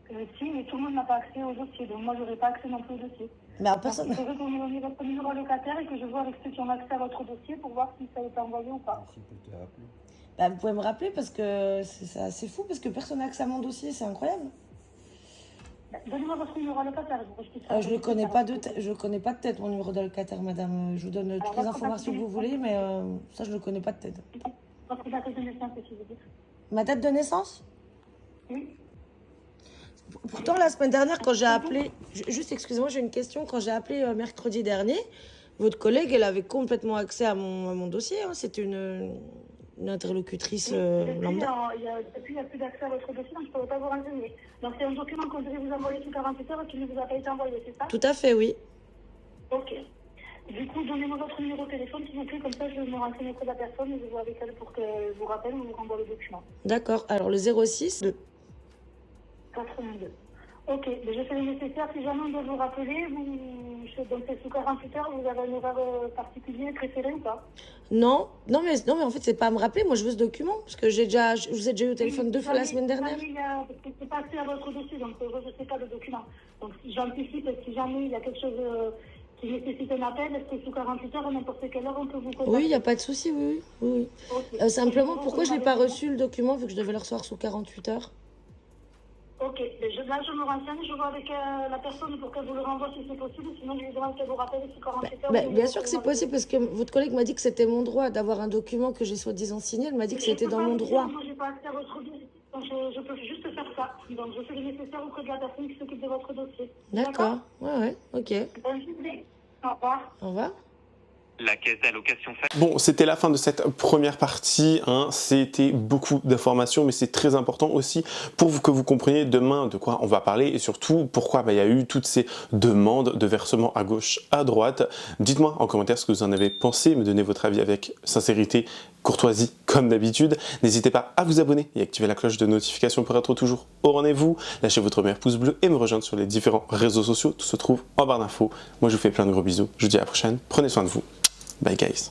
Si, mais tout le monde n'a pas accès au dossier. Donc, moi, je n'aurai pas accès non plus au dossier. Mais personne... Il faudrait que vous me donniez votre numéro locataire et que je vois avec ceux qui ont accès à votre dossier pour voir si ça a été envoyé ou pas. vous pouvez me rappeler parce que c'est assez fou, parce que personne n'a accès à mon dossier, c'est incroyable. Donnez-moi votre numéro locataire. Je ne connais pas de tête, mon numéro de locataire, madame. Je vous donne toutes les informations que vous voulez, mais ça, je ne le connais pas de tête. Votre date de naissance, si vous dites. Ma date de naissance? Oui. Pourtant, la semaine dernière, quand j'ai appelé... Juste, excusez-moi, j'ai une question. Quand j'ai appelé mercredi dernier, votre collègue, elle avait complètement accès à mon dossier. Hein. C'était une interlocutrice lambda. Depuis, il n'y a plus d'accès à votre dossier, donc je ne pourrais pas vous renseigner. Donc, c'est un document qu'on devait vous envoyer sous 48 heures et qui ne vous a pas été envoyé, c'est ça? Tout à fait, oui. Ok. Du coup, donnez-moi votre numéro de téléphone, s'il vous plaît, comme ça je me renseigne auprès de la personne et je vois avec elle pour qu'elle vous rappelle ou vous renvoie le document. D'accord. Alors, le 06 de... 82. Ok, mais je fais le nécessaire. Si jamais on doit vous rappeler, donc c'est sous 48 heures, vous avez un horaire particulier préféré ou pas? Non, mais en fait, c'est pas à me rappeler. Moi, je veux ce document, parce que je vous ai déjà eu au téléphone 2 fois la semaine dernière. C'est pas accès à votre dossier, donc je ne sais pas le document. Donc, j'anticipe, si jamais il y a quelque chose qui nécessite un appel, est-ce que sous 48 heures, à n'importe quelle heure, on peut vous contacter? Oui, il n'y a pas de souci, oui. Okay. Simplement, pourquoi je n'ai pas reçu le document, vu que je devais le recevoir sous 48 heures? Ok, là je me renseigne, je vois avec la personne pour qu'elle vous le renvoie si c'est possible, sinon je lui demande qu'elle vous rappelle sous 48 heures. Bien sûr que c'est possible, parce que votre collègue m'a dit que c'était mon droit d'avoir un document que j'ai soi-disant signé. Elle m'a dit que c'était dans mon droit. Moi, je n'ai pas accès à votre dossier, donc je peux juste faire ça. Donc je fais le nécessaire auprès de la personne qui s'occupe de votre dossier. D'accord, ouais, ok. Bonne journée. Au revoir. Au revoir. La caisse d'allocation familiale. Bon, c'était la fin de cette première partie, hein. C'était beaucoup d'informations, mais c'est très important aussi pour que vous compreniez demain de quoi on va parler et surtout pourquoi il y a eu toutes ces demandes de versement à gauche, à droite. Dites-moi en commentaire ce que vous en avez pensé, me donnez votre avis avec sincérité, courtoisie comme d'habitude. N'hésitez pas à vous abonner et activer la cloche de notification pour être toujours au rendez-vous. Lâchez votre meilleur pouce bleu et me rejoindre sur les différents réseaux sociaux. Tout se trouve en barre d'infos. Moi je vous fais plein de gros bisous. Je vous dis à la prochaine. Prenez soin de vous. Bye guys.